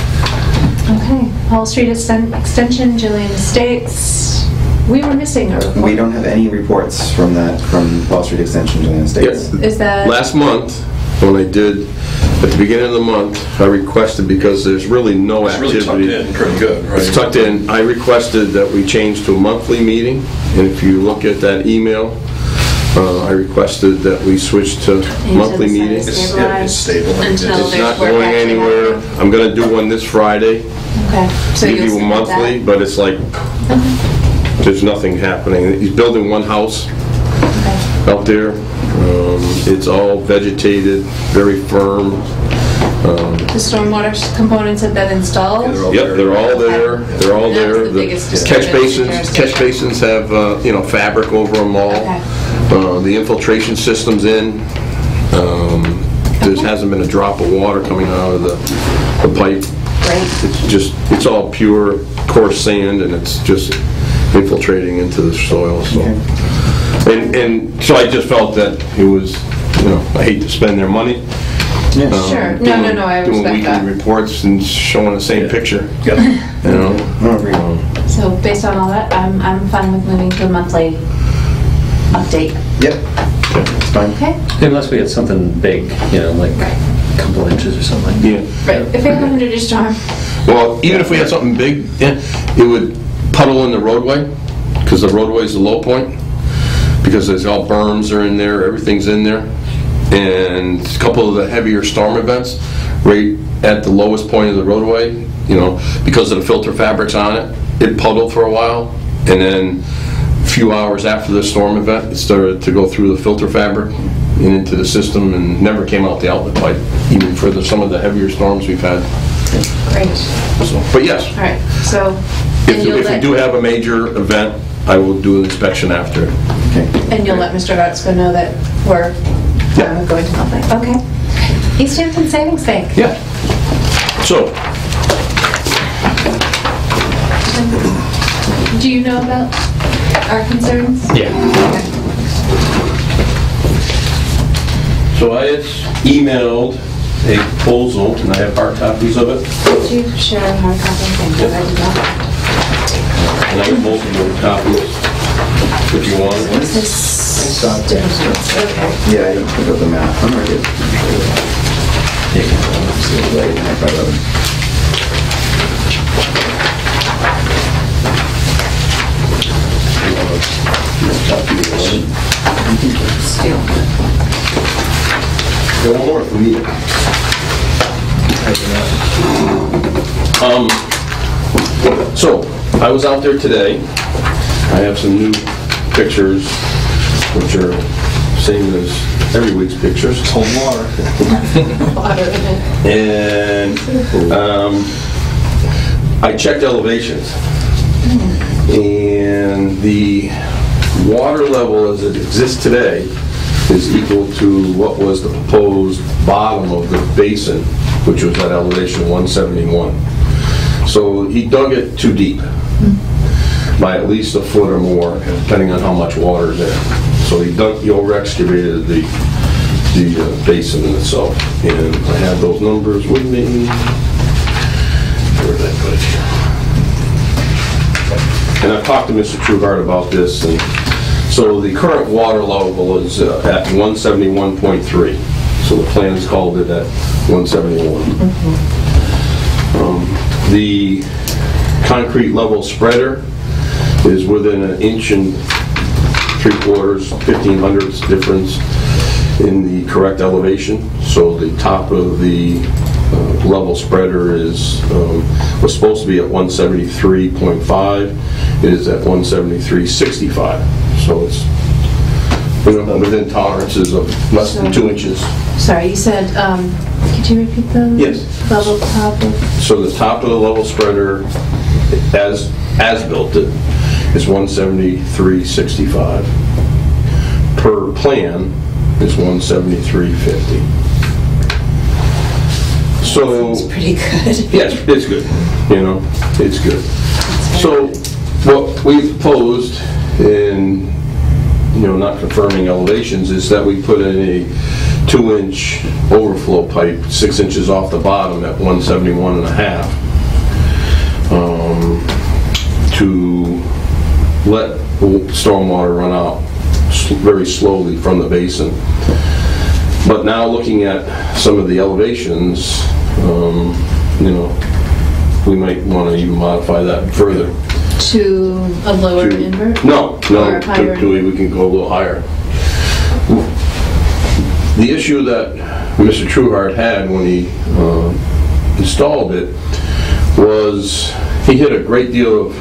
Okay. Hall Street Extension, Jillian Estates. We were missing a report. We don't have any reports from Wall Street Extension to the United States. Is that... Last month, when I did, at the beginning of the month, I requested, because there's really no activity. It's really tucked in pretty good, right? It's tucked in. I requested that we change to a monthly meeting, and if you look at that email, I requested that we switch to monthly meetings. It's stable. Until It's there's not work going actually anywhere. happening. I'm gonna do one this Friday. Okay. So Give you'll you a submit monthly, that? but it's like, there's nothing happening. He's building one house Okay. out there. It's all vegetated, very firm. The stormwater components have been installed? Yep, they're all there. They're all That's there. the biggest catch disturbance in catch basins have, fabric over them all. Okay. The infiltration system's in. There hasn't been a drop of water coming out of the pipe. Great. It's all pure coarse sand, and it's just infiltrating into the soil, so. And so I just felt that it was, I hate to spend their money. Sure. No, I Doing respect that. weekly reports and showing the same picture. Yep. So based on all that, I'm fine with moving to a monthly update. Yep, it's fine. Okay? Unless we had something big, like a couple inches or something. Yeah. Right. If we have a 100-inch storm. Well, even if we had something big, it would puddle in the roadway, because the roadway's the low point, because there's all berms are in there, everything's in there. And a couple of the heavier storm events, right at the lowest point of the roadway, because of the filter fabrics on it, it puddled for a while, and then a few hours after the storm event, it started to go through the filter fabric and into the system, and never came out the outlet pipe, even for some of the heavier storms we've had. Great. So, but yes, All right. So, if we do have a major event, I will do an inspection after. and you'll let Mr. Gartzko know that we're going to monthly. Okay. Easthampton Savings Bank. Yeah. So, Do you know about our concerns? Yeah. Okay. So I had emailed a proposal, and I have hard copies of it, Did you share a hard copy? Thank you. I did not. and I have multiple copies if you want. Is this different? Okay. Yeah, you can put up the map. I'm ready. Yeah, right, and I got it. Got one more for me. So, I was out there today. I have some new pictures, which are same as every week's pictures. Cold water. And I checked elevations. And the water level as it exists today is equal to what was the proposed bottom of the basin, which was at elevation 171. So he dug it too deep, by at least a foot or more, depending on how much water is there. So he over-excavated the basin in itself. And I have those numbers with me. Where did I put it here? And I've talked to Mr. Trueheart about this, and so the current water level is at 171.3. So the plans called it at 171. The concrete level spreader is within an inch and 3/4, 1/1500ths difference in the correct elevation. So the top of the level spreader was supposed to be at 173.5. It is at 173.65. So it's within tolerances of less than 2 inches. Sorry, you said, could you repeat the Yes. level top of? So the top of the level spreader, as built it, is 173.65. Per plan is 173.50. So It's pretty good. yes, it's good. It's good. So what we proposed in, not confirming elevations, is that we put in a 2-inch overflow pipe 6 inches off the bottom at 171.5 to let stormwater run out very slowly from the basin. But now looking at some of the elevations, we might want to even modify that further. To a lower invert? No, Or higher? we can go a little higher. The issue that Mr. Trueheart had when he installed it was he hit a great deal of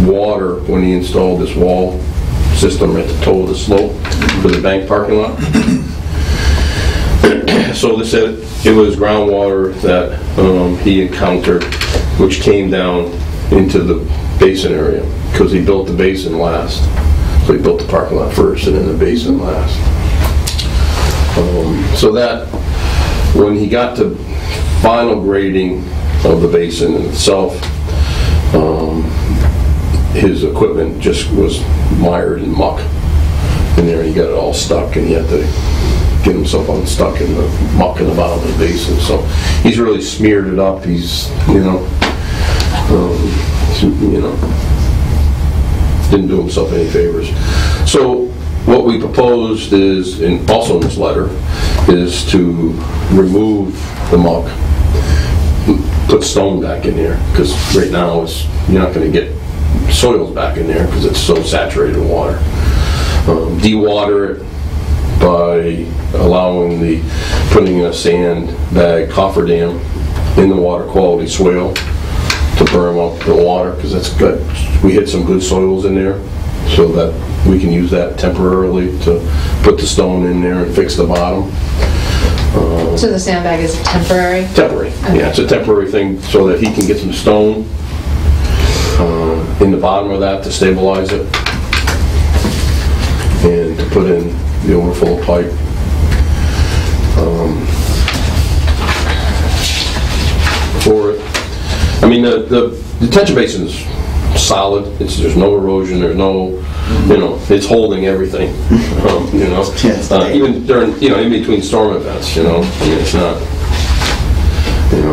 water when he installed this wall system at the toe of the slope for the bank parking lot. So they said it was groundwater that he encountered, which came down into the basin area, because he built the basin last. So he built the parking lot first and then the basin last. So that, when he got to final grading of the basin itself, his equipment just was mired in muck in there. He got it all stuck, and he had to get himself unstuck in the muck in the bottom of the basin. So he's really smeared it up. He's, didn't do himself any favors. So what we proposed is, and also in this letter, is to remove the muck, put stone back in there, because right now you're not going to get soils back in there because it's so saturated in water. De-water it by putting a sandbag cofferdam in the water quality swale to berm up the water, because that's good. We hit some good soils in there, so that we can use that temporarily to put the stone in there and fix the bottom. So the sandbag is temporary? Temporary, Okay. yeah, it's a temporary thing so that he can get some stone in the bottom of that to stabilize it, and to put in the overflow pipe. For it. I mean, the detention basin is solid. There's no erosion. There's no, it's holding everything. Even during, in between storm events. I mean, it's not.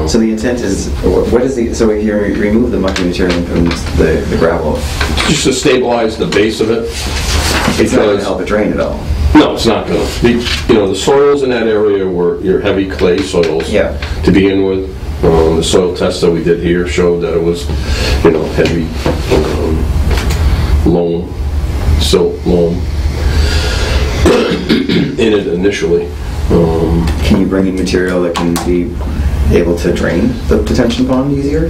So the intent is, what is the? So we remove the mucky material and put in the gravel. Just to stabilize the base of it. It's not going to help it drain at all. No, it's not going to. The soils in that area were your heavy clay soils. Yeah. To begin with. The soil test that we did here showed that it was, heavy loam, silt loam in it initially. Can you bring in material that can be able to drain the detention pond easier?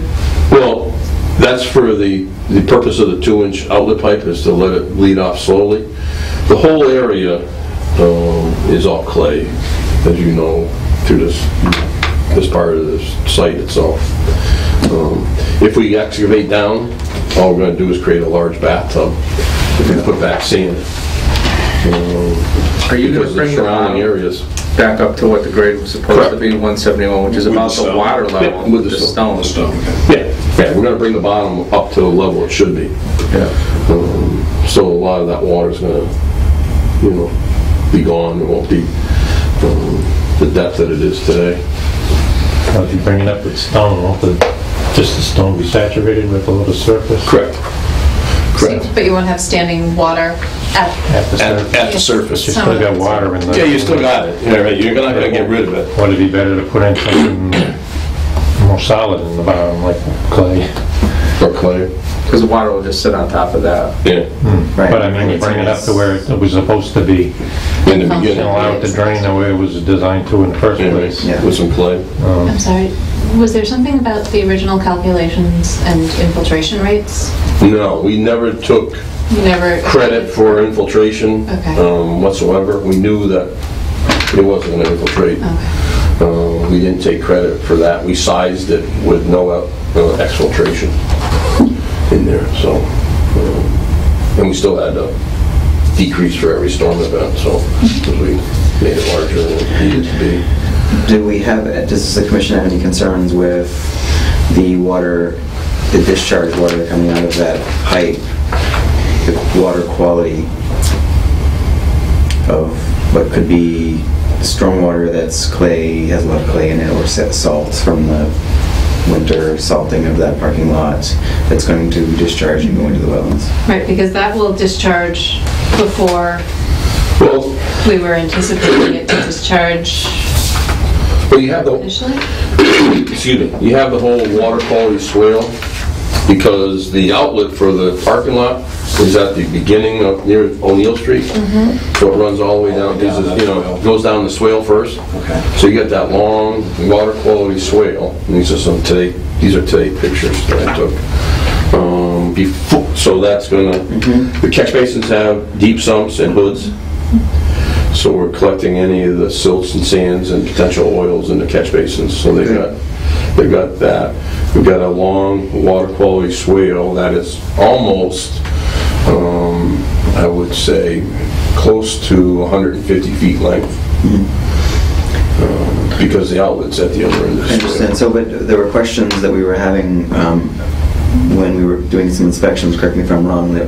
Well, that's for the purpose of the 2-inch outlet pipe is to let it bleed off slowly. The whole area is all clay, as you know, through this part of the site itself. If we excavate down, all we're going to do is create a large bathtub. We're going to put back sand. Are you going to bring the surrounding areas back up to what the grade was supposed to be, 171, which is about the water level with the stone? Yeah, we're going to bring the bottom up to the level it should be. Yeah. So a lot of that water is going to, be gone. It won't be the depth that it is today. If you bring it up with stone, won't just the stone be saturated with a little surface? Correct. But you won't have standing water at the surface. You still got water in there. Yeah, you still got it. You're not going to get rid of it. Would it be better to put in something more solid in the bottom, like clay? Or clay. Because the water will just sit on top of that. Yeah. Right. But I mean, you bring it up to where it was supposed to be. In the beginning. And allow it to drain the way it was designed to in the first place. Yeah. With some clay. I'm sorry, was there something about the original calculations and infiltration rates? No, we never took credit for infiltration whatsoever. We knew that it wasn't going to infiltrate. Okay. We didn't take credit for that. We sized it with no exfiltration in there. So, and we still had to decrease for every storm event. So, because we made it larger than it needed to be. Does the commission have any concerns with the water, the discharge water coming out of that pipe, the water quality of what could be storm water that's clay, has a lot of clay in it, or salts from the winter salting of that parking lot that's going to discharge and go into the wetlands? Right, because that will discharge before we were anticipating it to discharge. Well, you have initially? Excuse me. You have the whole water quality swale because the outlet for the parking lot is at the beginning of near O'Neill Street. So it runs all the way down. Goes down the swale first. Okay. So you get that long water quality swale. And these are today pictures that I took. So that's gonna. The catch basins have deep sumps and hoods. So we're collecting any of the silts and sands and potential oils in the catch basins. So they've got that. We've got a long water quality swale that is almost, I would say, close to 150 feet length. Because the outlet's at the other end of the swale. I understand. So, but there were questions that we were having when we were doing some inspections, correct me if I'm wrong, that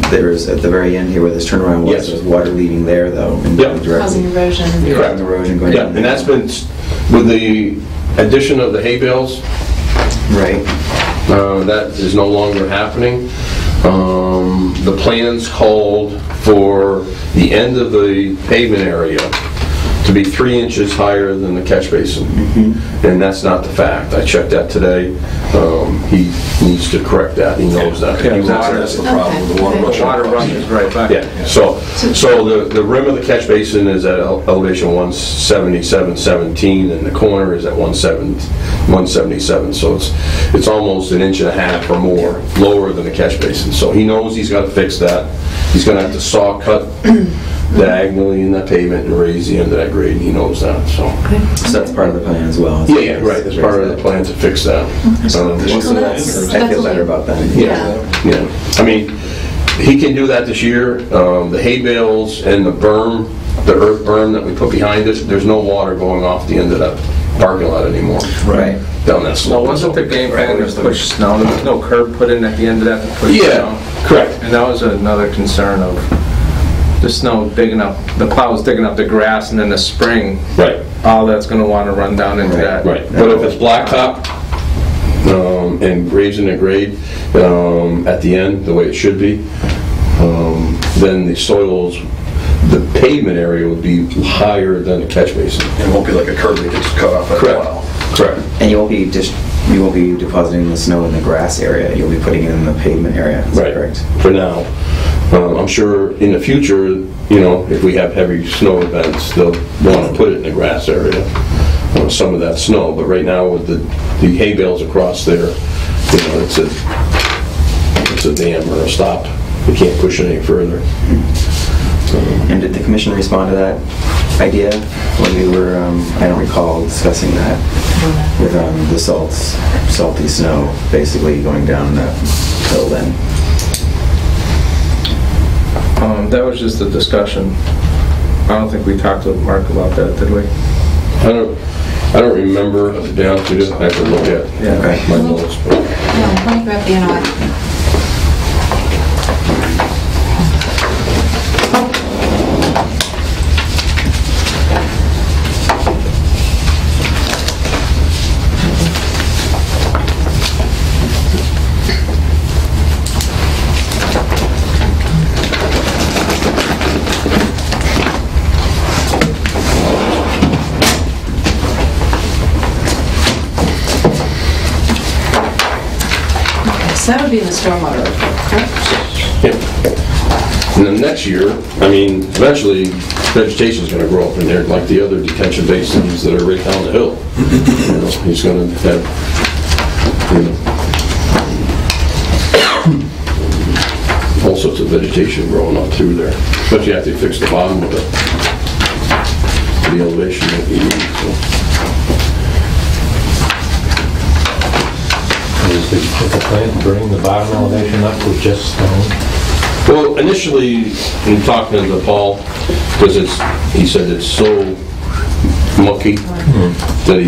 there's at the very end here where this turnaround was, there's water leaving there though. And causing erosion. Causing erosion going down. And that's been, with the addition of the hay bales, right. That is no longer happening. The plans called for the end of the pavement area to be 3 inches higher than the catch basin. And that's not the fact. I checked that today. He needs to correct that. He knows that. That's the problem. The water rushes right back. Yeah. So the rim of the catch basin is at elevation 177.17, and the corner is at 177. So it's almost 1.5 inches or more lower than the catch basin. So he knows he's got to fix that. He's going to have to saw cut diagonally in that pavement and raise the end of that grade, and he knows that. So that's part of the plan as well. Yeah, right. That's part of the plan to fix that. I feel better about that. Yeah. I mean, he can do that this year. The hay bales and the berm, the earth berm that we put behind it, there's no water going off the end of that parking lot anymore. Right. down that No, slope. wasn't the game plan to push snow? There was no curb put in at the end of that to push Yeah, snow? correct. And that was another concern of the snow digging up, the plow's digging up the grass, and then the spring, Right, all that's gonna wanna run down into that. right. But if it's blacktop, and grazing a grade, at the end, the way it should be, then the soils, the pavement area would be higher than the catch basin. It won't be like a curb that gets cut off at a Correct. plow. Correct. And you won't be depositing the snow in the grass area, you'll be putting it in the pavement area, is that Right, correct? for now. I'm sure in the future, if we have heavy snow events, they'll want to put it in the grass area, some of that snow, but right now with the hay bales across there, it's a dam or a stop. We can't push it any further. And did the commission respond to that idea when we were, I don't recall discussing that, with the salty snow basically going down the hill then? That was just a discussion. I don't think we talked with Mark about that, did we? I don't remember, to be honest with you. I have to look at my notes. But. Let me grab the NOI. So that would be in the stormwater report, correct? And then next year, eventually vegetation's going to grow up in there like the other detention basins that are right down the hill. He's going to have, all sorts of vegetation growing up through there, especially after you fix the bottom of it, the elevation that you need. So. Is the plan to bring the bottom elevation up with just stone? Well, initially, in talking to Paul, because he said it's so mucky that he,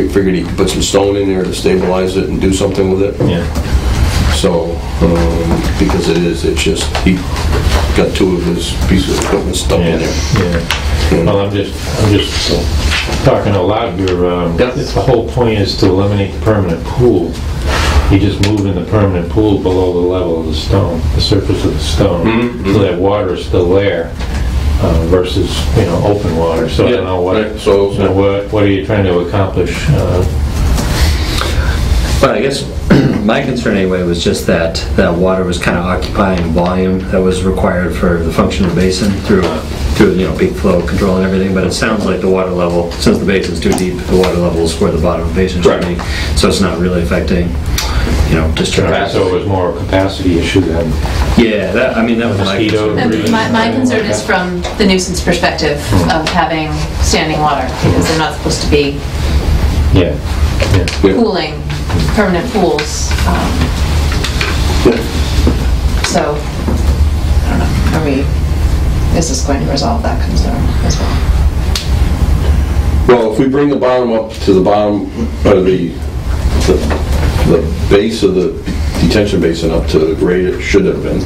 figured he could put some stone in there to stabilize it and do something with it. Yeah. So, because it's just, he got two of his pieces of equipment stuck in there. Yeah. Well, I'm just talking out loud here. The whole point is to eliminate the permanent pool. You just move in the permanent pool below the level of the stone, the surface of the stone, so that water is still there versus open water. So I don't know what are you trying to accomplish? But I guess my concern anyway was just that water was kind of occupying volume that was required for the function of the basin through peak flow control and everything. But it sounds like the water level, since the basin's too deep, the water level is where the bottom of the basin should be. So it's not really affecting, discharge. So it was more a capacity issue than. Yeah, that was my concern. My concern is from the nuisance perspective of having standing water, because they're not supposed to be pooling permanent pools. So, I don't know, is this going to resolve that concern as well? Well, if we bring the bottom up to the bottom of the base of the detention basin up to the grade it should have been,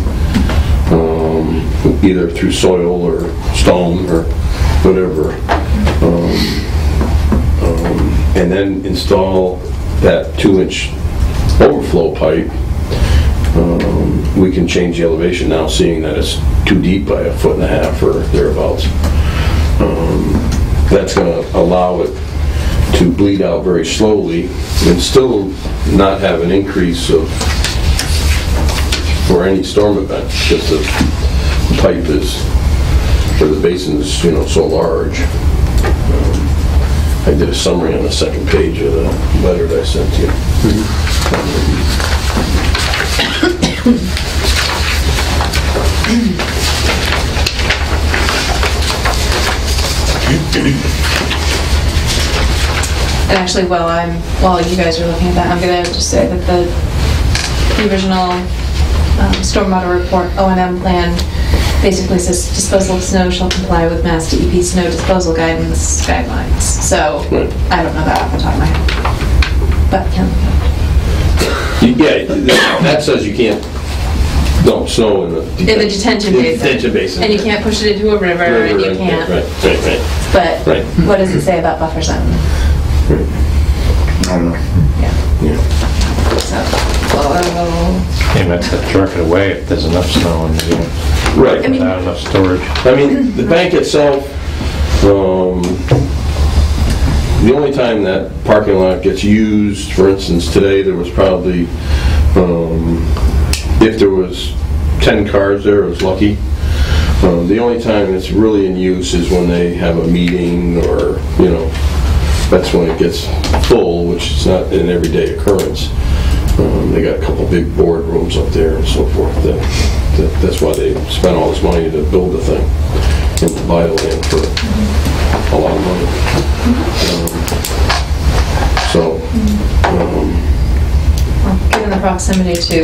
either through soil or stone or whatever, and then install that 2-inch overflow pipe, we can change the elevation now, seeing that it's too deep by 1.5 feet or thereabouts. That's going to allow it to bleed out very slowly and still not have an increase for any storm event, because the pipe the basin is so large. I did a summary on the second page of the letter that I sent you. And actually, while you guys are looking at that, I'm going to just say that the original stormwater report O&M plan basically says disposal of snow shall comply with Mass DEP snow disposal guidance guidelines. So I don't know that off the top of my head. But can. Yeah, that says you can't dump snow in the detention basin. Detention basin. And you can't push it into a river, and you can't. Right. But Right. what does it say about buffer zone? I don't know. So, You might have to truck it away if there's enough snow and you Right. without enough storage. I mean, the bank itself, the only time that parking lot gets used, for instance, today there was probably, if there was 10 cars there, it was lucky. The only time it's really in use is when they have a meeting or, that's when it gets full, which is not an everyday occurrence. They got a couple big board rooms up there and so forth. That's why they spent all this money to build the thing and to buy the land for a lot of money. Given the proximity to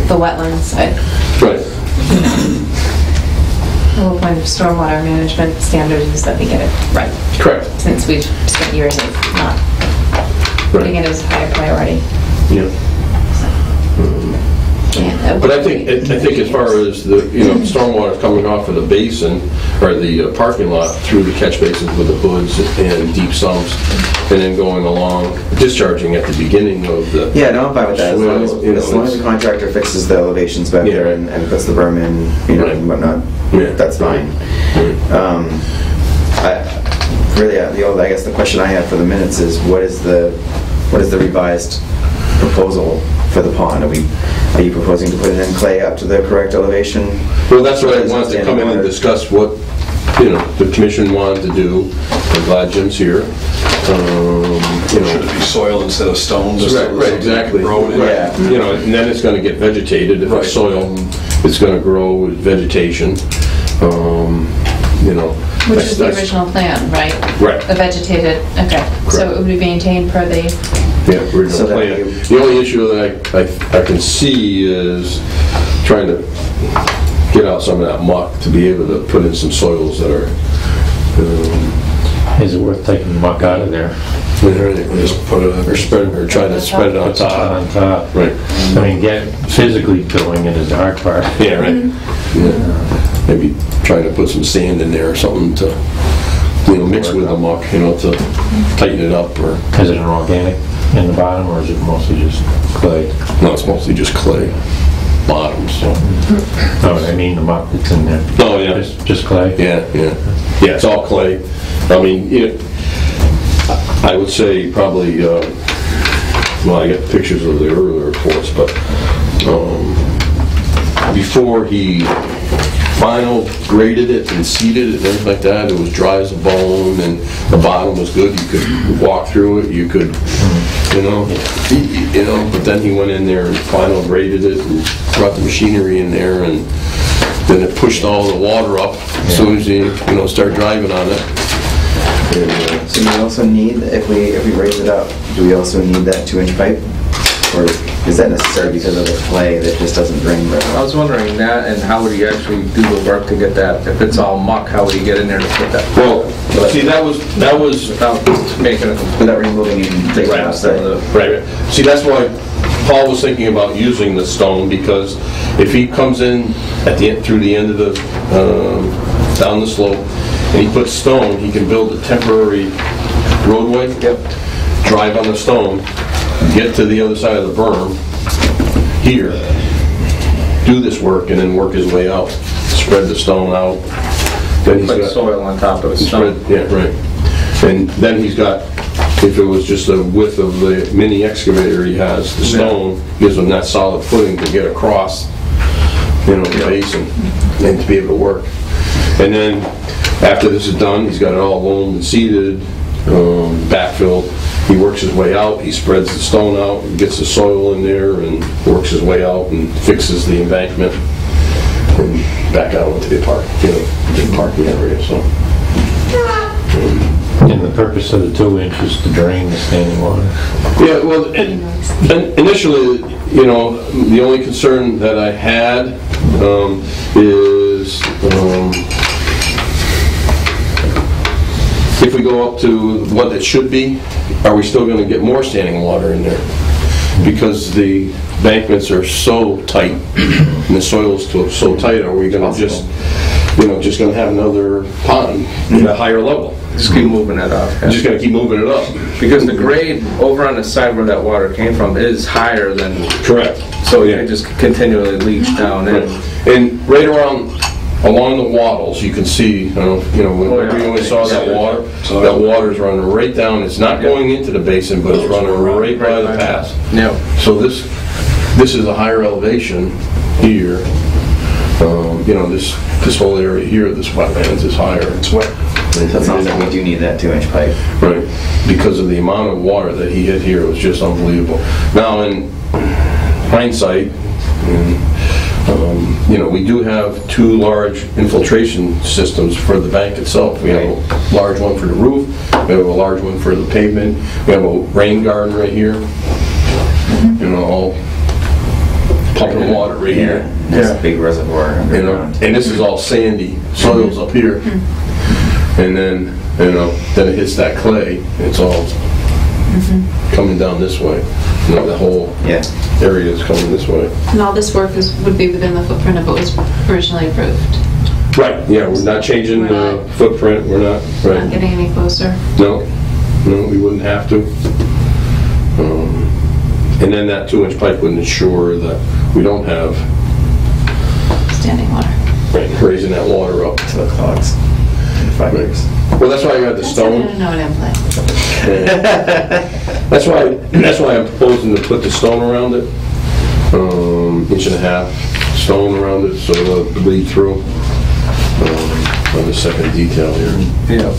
the wetlands, Right. the whole point of stormwater management standards is that we get it right. Correct. Since we've spent years of not putting it as a higher priority. Yeah. But I think as far as the stormwater coming off of the basin or the parking lot through the catch basins with the hoods and deep sumps, and then going along discharging at the beginning of the Yeah, no, I'm fine with that. As long as the contractor fixes the elevations back there and puts the berm in, and whatnot, that's fine. I guess the question I have for the minutes is what is the revised proposal for the pond? Are you proposing to put it in clay up to the correct elevation? Well, that's what I wanted to come in and discuss what the commission wanted to do. I'm glad Jim's here. Should it be soil instead of stones? Right, exactly. Yeah. And then it's going to get vegetated. If it's soil, it's going to grow with vegetation. Which is the original plan, right? Right. The vegetated, okay. So it would be maintained per the... Original plan. The only issue that I can see is trying to get out some of that muck to be able to put in some soils that are... Is it worth taking the muck out of there? Just put it, or try to spread it on top. On top. Right. I mean, physically doing it is the hard part. Yeah, right. Yeah. Maybe trying to put some sand in there or something to, mix with the muck, to tighten it up. Or is it an organic in the bottom, or is it mostly just clay? No, it's mostly just clay bottom. So. Oh, I mean the muck that's in there. Oh yeah, just clay. Yeah. It's all clay. I mean, I would say probably. I got pictures of the earlier reports, but before he final graded it and seeded it and everything like that, it was dry as a bone, and the bottom was good. You could walk through it. You could, But then he went in there and final graded it and brought the machinery in there, and then it pushed all the water up as soon as you start driving on it. And, so we also need, if we raise it up, do we also need that 2-inch pipe? Or is that necessary because of the clay that just doesn't drain very well? I was wondering that, and how would you actually do the work to get that? If it's all muck, how would you get in there to put that? Well, see, that was without making it without removing and taking it outside. Right. See, that's why Paul was thinking about using the stone, because if he comes in at the end, through the end of the down the slope, and he puts stone, he can build a temporary roadway. Drive on the stone, get to the other side of the berm here, do this work, and then work his way out. Spread the stone out. Then he's got soil on top of the stone. Yeah, right. And then he's got, if it was just the width of the mini excavator he has, the stone gives him that solid footing to get across, the basin, and to be able to work. And then after this is done, he's got it all loamed and seeded, backfilled. He works his way out, he spreads the stone out, and gets the soil in there, and works his way out and fixes the embankment, and back out into the park, the parking area. So. And the purpose of the 2 inches to drain the standing water. Yeah, well, and initially, the only concern that I had is if we go up to what it should be, are we still going to get more standing water in there? Because the embankments are so tight and the soil's so tight, are we going to just going to have another pond at a higher level? Just keep moving it up. Yeah. Just got to keep moving it up. Because the grade over on the side where that water came from is higher than... Correct. So it just continually leach down in. And right around, along the wattles, you can see, when we saw that water's running right down. It's not going into the basin, but it's running right by the pass. Yeah. So this is a higher elevation here. This whole area here, this wetlands is higher. It's wet. That sounds like we do need that 2-inch pipe. Right. Because of the amount of water that he hit here was just unbelievable. Now, in hindsight, we do have 2 large infiltration systems for the bank itself. We have a large one for the roof. We have a large one for the pavement. We have a rain garden right here. All pumping water right here. There's a big reservoir underground. And this is all sandy soils up here. And then, then it hits that clay. It's all coming down this way. The whole area is coming this way. And all this work would be within the footprint of what was originally approved? Right, yeah, we're not changing the footprint, we're not getting any closer? No, we wouldn't have to. And then that 2-inch pipe would ensure that we don't have standing water. Right, raising that water up to the clogs in 5 years. Well, that's why you have the stone. I don't know what I'm playing. That's why I'm proposing to put the stone around it, 1.5 inch stone around it, so it'll bleed through. On the second detail here. Yeah.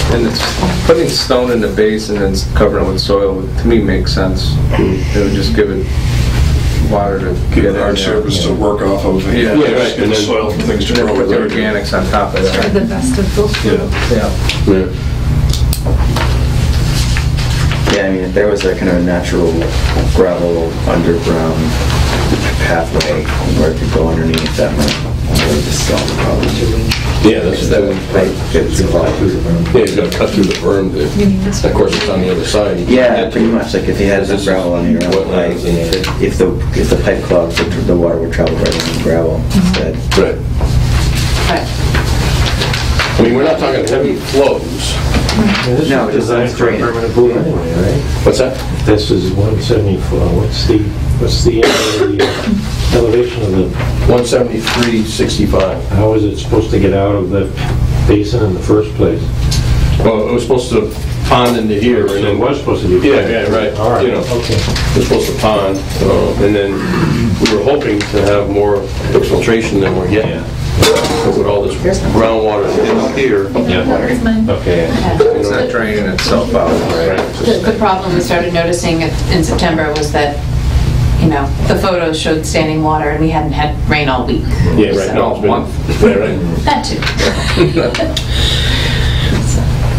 And it's putting stone in the basin and covering it with soil, to me, makes sense. It would just give it water to Give get it hard surface to work off of. Yeah, right. And the soil for things to grow. Put the organics on top of that. The best of both worlds. Yeah, I mean, if there was a kind of natural gravel underground pathway where it could go underneath, that might really just solve the problem. Yeah, that's that pipe gets applied through the berm. Yeah, he's got to cut through the berm there. Of course, it's on the other side. Yeah, pretty much. Like if you had some gravel on your own pipe, if the pipe clogged, the water would travel right on the gravel instead. Right. I mean, we're not talking heavy flows. No, just designed for a permanent pool anyway, right? What's that? This is 174. What's the elevation of the 173.65. How is it supposed to get out of the basin in the first place? Well, it was supposed to pond into here. So And it then, was supposed to be. yeah, right. All right. It Okay. was supposed to pond, and then we were hoping to have more exfiltration than we're getting. But with all this groundwater in here. Okay. It's not draining itself out. The problem we started noticing in September was that, the photos showed standing water and we hadn't had rain all week. Yeah, right. No, it's been month. Yeah, right. That too.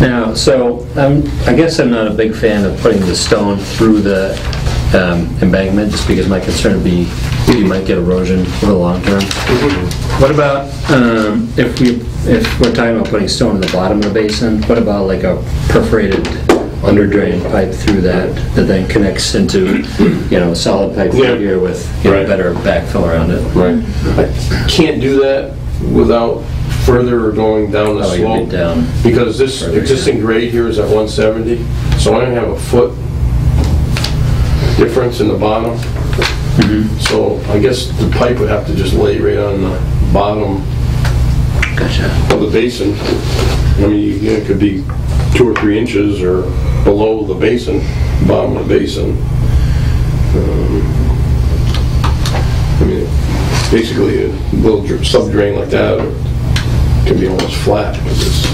Now, so I guess I'm not a big fan of putting the stone through the embankment, just because my concern would be you might get erosion for the long term. What about if we're talking about putting stone in the bottom of the basin? What about like a perforated under drain pipe through that then connects into a solid pipe through here with better backfill around it? Right. I can't do that without further going down the slope, because this existing grade here is at 170, so I only have a foot difference in the bottom. So I guess the pipe would have to just lay right on the bottom of the basin. I mean, it could be 2 or 3 inches or below the basin, bottom of the basin. I mean, basically a little sub-drain like that can be almost flat because it's,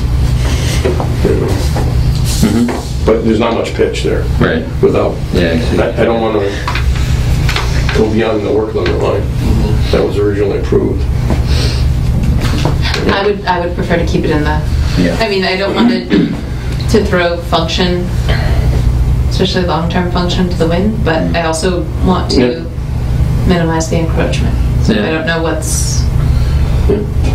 but there's not much pitch there. Right. Without, I don't want to go beyond the work limit line that was originally approved. I would prefer to keep it in the, I mean, I don't want to throw function, especially long-term function, to the wind, but I also want to minimize the encroachment. So I don't know what's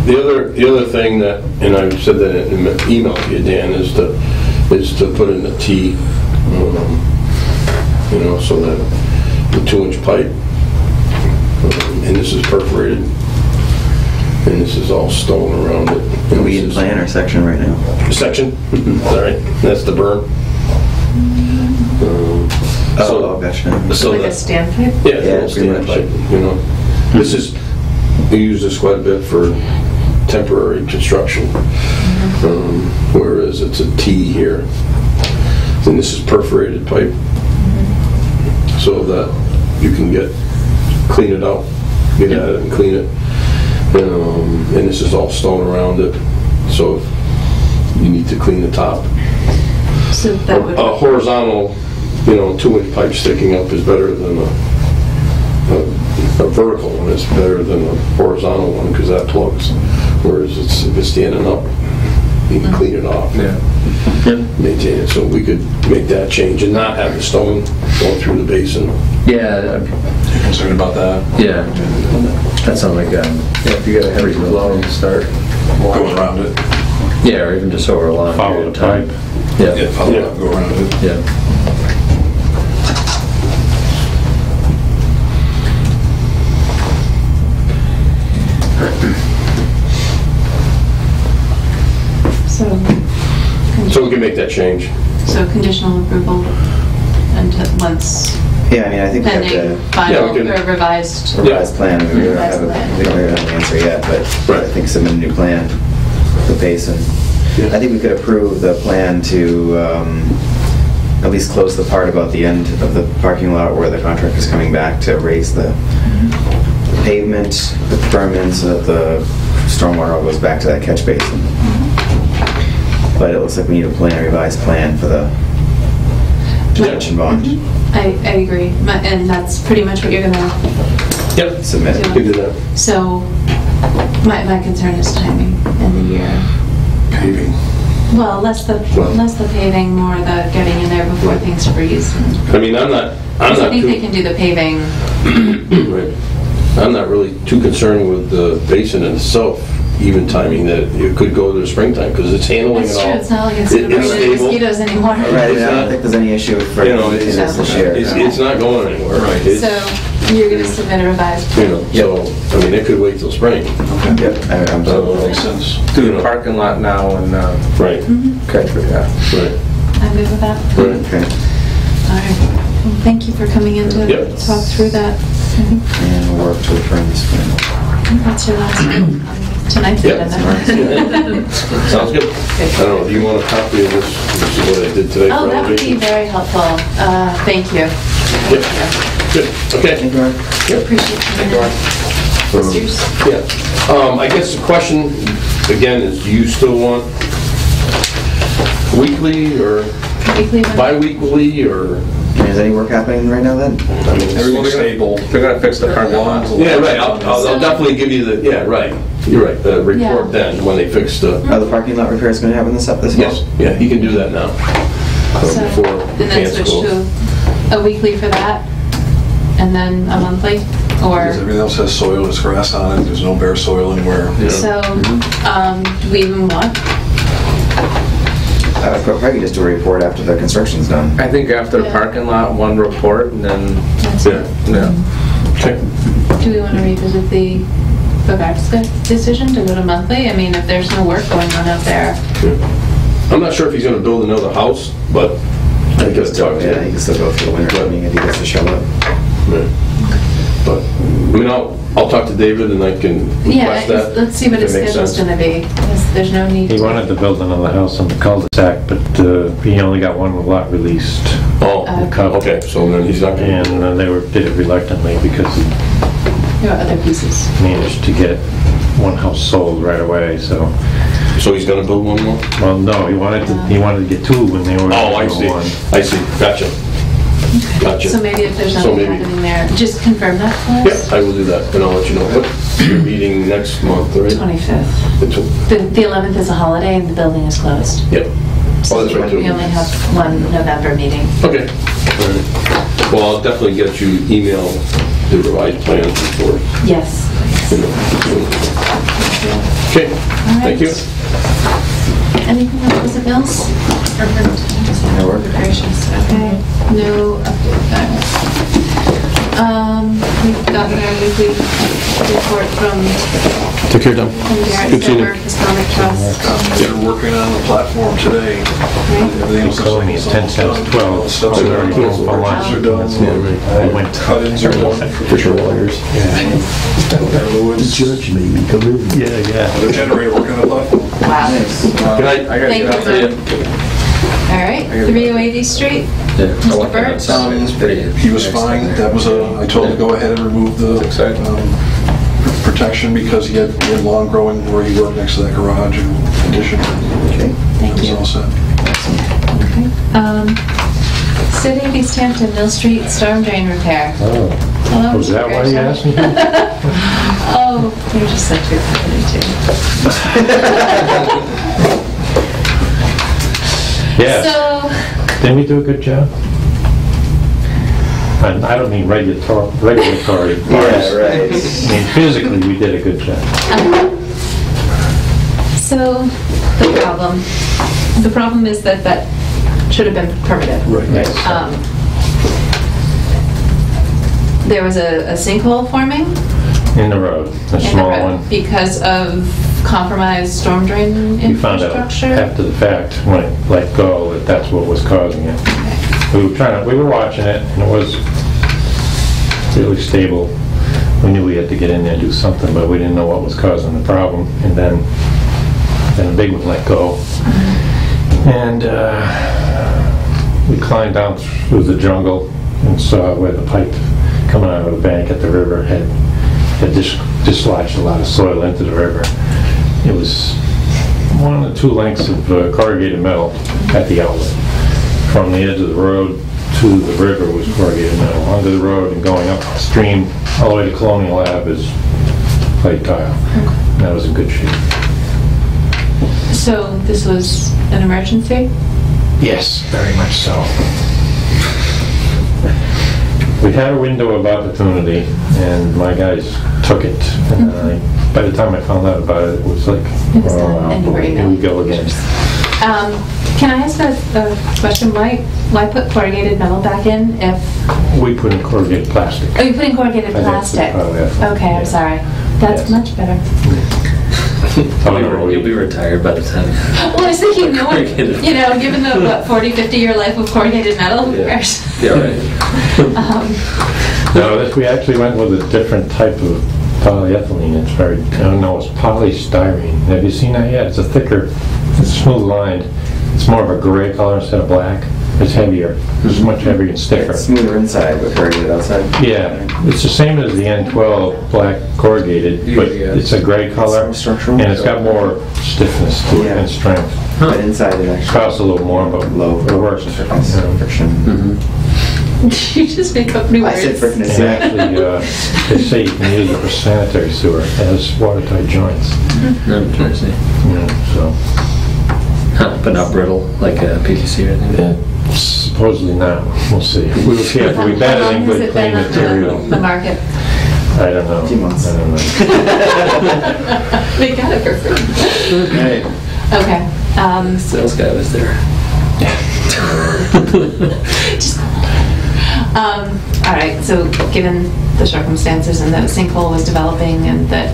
The other thing that, and I said that in the email to you, Dan, is to put in the T, so that the 2-inch pipe, and this is perforated, and this is all stone around it. Are we in plan or section right now? Section, all right, that's the berm. Gotcha. So Like a stand pipe? Yeah, it's a little stand pipe, This is, we use this quite a bit for temporary construction, whereas it's a T here. And this is perforated pipe, so that you can clean it out, get at it and clean it. And this is all stone around it, so if you need to clean the top. So that would... A horizontal, 2-inch pipe sticking up is better than a vertical one. Is better than a horizontal one because that plugs. Whereas if it's standing up, you can clean it off. Maintain it. So we could make that change and not have the stone going through the basin. Yeah. You're concerned about that? Yeah. That sounds like if you got a heavy flow and start Go around it. Yeah, or even just over a long Follow period of the time. pipe. Yeah. Follow it up, go around it. Yeah. So we can make that change. So conditional approval until once Yeah, I mean, I think we have pending to final we can- or revised. revise plan. I mean, we don't Revised have plan. we don't really have an answer yet, but Right. I think submit a new plan for Payson. I think we could approve the plan to at least close the part about the end of the parking lot where the contractor is coming back to raise the pavement, the berm so that the stormwater all goes back to that catch basin. But it looks like we need a revised plan for the detention bond. I agree, and that's pretty much what you're gonna Yep. Submit it. We can do that. So my concern is timing in the year. Paving. Well, less the paving, more the getting in there before things freeze. I mean, I'm not I think they too, can do the paving. right. I'm not really too concerned with the basin itself, even timing that it could go to the springtime, because it's handling That's it all. true, it's not like it's gonna bring in stable. mosquitoes anymore. Right, I don't think there's any issue for this this year. It's not going anywhere, right? It's, So you're gonna submit a revised plan? so, I mean, it could wait till spring. Yep, I'm That Makes sense. Do the parking lot now and, Right, catch for that. right, I'm good with that. right. Okay. All right. Well, thank you for coming in to Yep. talk through that. And we'll work to affirm this plan. That's your last one tonight's Yep. agenda. Sounds good. I don't know, do you want a copy of this? This is what I did today. Oh, for that would be elevation? very helpful. Thank you. Yep. Good, okay. Thank you, Mark. Appreciate it. Sisters? Yeah. I guess the question, again, is do you still want weekly or Weekly one? bi-weekly or? Is any work happening right now then? I mean, Everything's stable. They're gonna fix the parking lot. Yeah, right, I'll definitely give you the, yeah, right, you're right, the report Yeah. then, when they fix the, Are the parking lot repairs going to happen this fall? yes, yeah, he can do that now. So, Before and then pants switch go. to a weekly for that, and then a monthly, or, Because everything else has soil, there's grass on it, there's no bare soil anywhere. Yeah. so, do we even want? Probably just do a report after the construction's done. I think after the parking lot, one report and then, Yeah, yeah. okay. Do we want to revisit the Bogacka decision to go to monthly? I mean, if there's no work going on out there. I'm not sure if he's gonna build another house, but I gotta talk to Yeah, him. he can still go through the winter, I mean, if he gets to show up. Yeah. But, I mean, I'll talk to David and I can Yeah, request that. let's see what if his it makes schedule's sense. gonna be. There's no need He to. wanted to build another house on the cul-de-sac, but he only got one lot released. Oh, Cut. okay, so then he's not gonna. And they did it reluctantly because he There are other pieces. managed to get one house sold right away, so. So he's gonna build one more? Well, no, he wanted to get two when they were Oh, I doing see, one. I see, gotcha. Gotcha. So maybe if there's So nothing maybe- happening there, just confirm that for Yeah, us? I will do that, and I'll let you know. What, your meeting next month, right? 25th. The tw- The 11th is a holiday and the building is closed. Yep. So Oh, that's right, too. we only have one November meeting. Okay. All right. Well, I'll definitely get you email the revised plans before, Yes. you know. Okay, All thank you. right. Anything else with the bills? No work. Gracious, okay. No update there. We've gotten our weekly report from Take care, Tom. Garrett Good seeing you. Silver, Hispanic Trust. They're working on the platform today. Everything He else told me is at 10 cents 12. Stuff's I was already done. home for lunch. Are done. I went Cut-ins are done. Fisher lawyers. Judge made me come in. Yeah. The generator working on the platform. Wow. Good night. I gotta Thank get out you, there. All right, 308 East Street. Mr. Burt? He was fine. That was I told him to go ahead and remove the protection because he had lawn growing where he worked next to that garage and addition. Okay. Thank That was you. all set. Okay. City of Easthampton, Mill Street, storm drain repair. Oh. Hello, Was Mr. that why you Gresham. asked me? Oh, you're just such a company too. Yes. So, Didn't we do a good job? And I don't mean regulatory. Yeah, right. I mean, physically, we did a good job. so the problem is that that should have been permitted. Right. There was a sinkhole forming In the road, a in the small road one. because of compromised storm drain We found out infrastructure. after the fact, when it let go, that that's what was causing it. We were watching it, and it was really stable. We knew we had to get in there and do something, but we didn't know what was causing the problem. And then a big one let go. And we climbed down through the jungle and saw where the pipe coming out of the bank at the river had dislodged a lot of soil into the river. It was 1 or 2 lengths of corrugated metal at the outlet. From the edge of the road to the river was corrugated metal. Under the road and going upstream all the way to Colonial Ave is clay tile. And that was in good shape. So this was an emergency? Yes, very much so. We had a window of opportunity, and my guys took it. And by the time I found out about it, it was like, It was done, and you were here we go again. Can I ask a question? Why put corrugated metal back in if... We put in corrugated plastic. Oh, you put in corrugated I think plastic? so, yeah. Okay, I'm sorry. That's Yes. much better. You'll be retired by the time. Well, I was thinking, no one, given the, 40, 50-year life of corrugated metal, who cares? Yeah, right. No, we actually went with a different type of polyethylene. It's very, it's polystyrene. Have you seen that yet? It's a thicker, it's smooth lined. It's more of a gray color instead of black. It's heavier. It's much heavier and stiffer. It's smoother inside, but corrugated outside. Yeah, it's the same as the N12 black corrugated, but it's a gray color, It's more structural. and it's got more stiffness to it Yeah. and strength. But inside it actually Costs a little more, but low it works. friction. You just make up new I said words. friction. And actually, they say you can use it for sanitary sewer. It has watertight joints. Interesting. So But not brittle, like PVC or anything? supposedly not. We'll see. We were careful. We How batted long in has good it clean been material. on the market? I don't know. A few months. I don't know. They got it for free. Right. Okay. Sales guy was there. All right, so given the circumstances and that a sinkhole was developing and that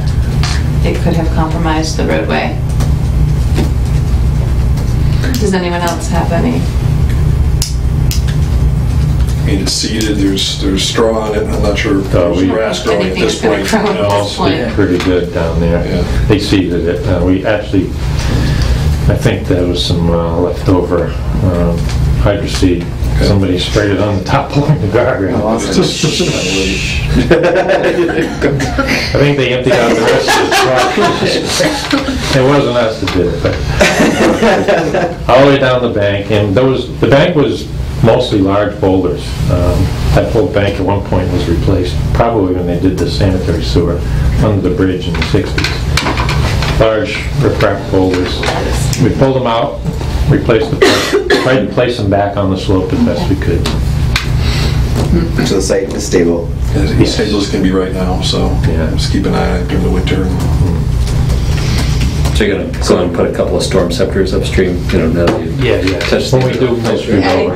it could have compromised the roadway, does anyone else have any? I mean, it's seeded, there's straw on it, I'm not sure if there's grass growing at Anything this is gonna point. grow at this Also point. pretty good down there. Yeah. They seeded it. We actually, I think there was some leftover hydro seed. Okay. Somebody sprayed it on the top along the guardrail. Oh, awesome. I think they emptied out the rest of the truck. It wasn't us that did it, but all the way down the bank, and the bank was mostly large boulders. That whole bank at one point was replaced, probably when they did the sanitary sewer under the bridge in the 60s. Large riprap boulders. We pulled them out, replaced the pipe, tried to place them back on the slope as best we could. So the site is stable. As stable as can be right now, so Yeah. just keep an eye on it during the winter. So you're gonna go and put a couple of storm scepters upstream, now that you Yeah. touch When we do Mill Street over.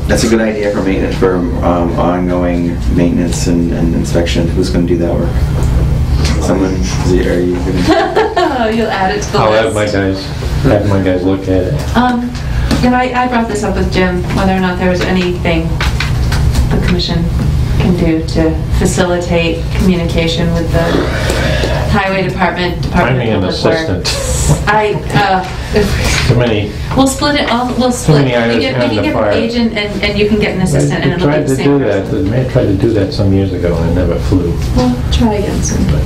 That's a good idea for maintenance, for ongoing maintenance and inspection. Who's going to do that work? Someone? Are you going to? You'll add it to the I'll list. have my guys look at it. And I brought this up with Jim, whether or not there was anything the commission can do to facilitate communication with the highway department, Find me an of Public Works. assistant. Too many. We'll split it. We'll split. many irons We can behind the get fire. an agent and you can get an assistant, and They it'll be tried the to same do person. that. The mayor tried to do that some years ago and it never flew. We'll try again soon. But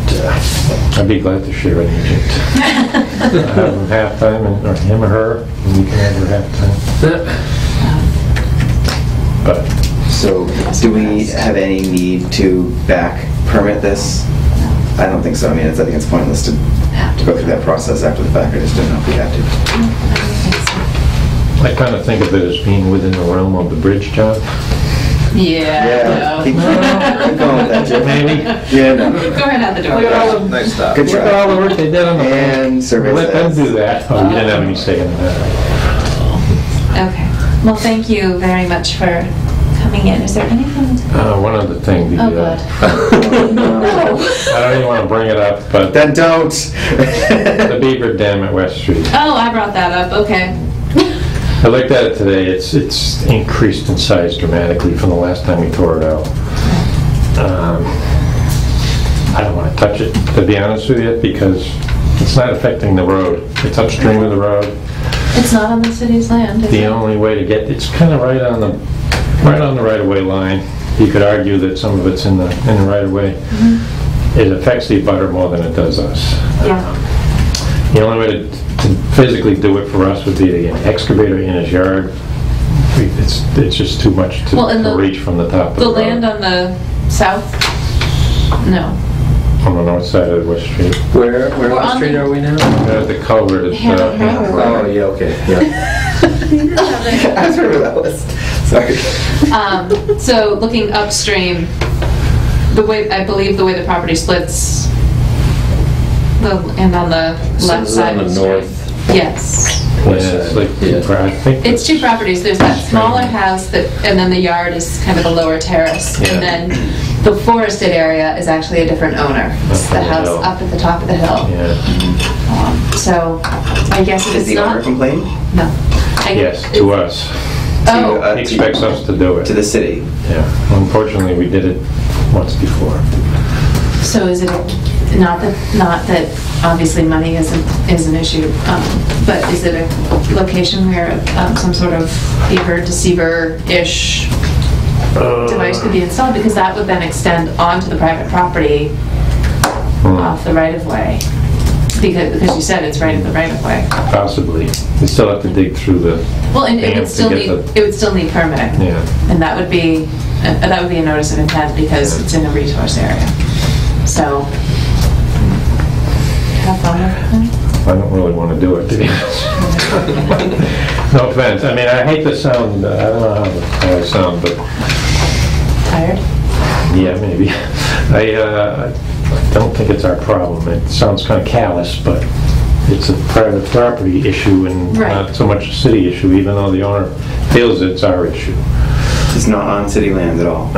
I'd be glad to share an agent. Have him half-time, or him or her, and you can have her half-time. But So, do we have any need to back permit this? I don't think so. I mean, I think it's pointless to go through that process after the fact. I just don't know if we have to. I kind of think of it as being within the realm of the bridge job. Yeah. Keep going with that, Jim. Maybe. Yeah, no. Go right out the door. Nice stuff. Good Look at all try. the work they did on the And survey Let them says. do that. Oh, you didn't have any say in that. Okay. Well, thank you very much for coming in. Is there anything? One other thing. Oh, God. I don't even want to bring it up, but Then don't. the beaver dam at West Street. Oh, I brought that up. Okay. I looked at it today. It's increased in size dramatically from the last time we tore it out. I don't want to touch it, to be honest with you, because it's not affecting the road. It's upstream of the road. It's not on the city's land, is The it? only way to get, it's kind of right on the right-of-way line. You could argue that some of it's in the right-of-way. It affects the abutter more than it does us. Yeah. The only way to physically do it for us would be an excavator in his yard. It's just too much Well, and to reach from the top of the The road. land on the south? No. On the north side of West Street. Where We're on on street the- are we now? The culvert is... Hanover Road. Oh, yeah, okay, yeah. I was remember that list. Sorry. So looking upstream, I believe the way the property splits, and on the So left this is side on of the the north. street. Yes. Yeah, it's like, I think... It's two properties. There's that smaller house and then the yard is kind of a lower terrace. Yeah. And then the forested area is actually a different owner. It's Up the on the house hill. up at the top of the hill. Yeah. So I guess if Is it's the owner not, complaining? no. Yes, to us. Oh, He expects us to do it. To the city. Yeah. Unfortunately, we did it once before. so is it not that obviously money is an issue, but is it a location where some sort of beaver deceiver-ish device could be installed? Because that would then extend onto the private property off the right-of-way. Because you said it's right in the right-of-way. Possibly. We still have to dig through the... Well, and it dam would to still get need, the- it would still need permitting. Yeah. And that would be a notice of intent because it's in a resource area. So, have fun with it. I don't really want to do it, to be honest. No offense. I mean, I hate the sound. I don't know how I sound, but... Tired? Yeah, maybe. I don't think it's our problem. It sounds kind of callous, but it's a private property issue and Right. not so much a city issue, even though the owner feels it's our issue. It's not on city land at all.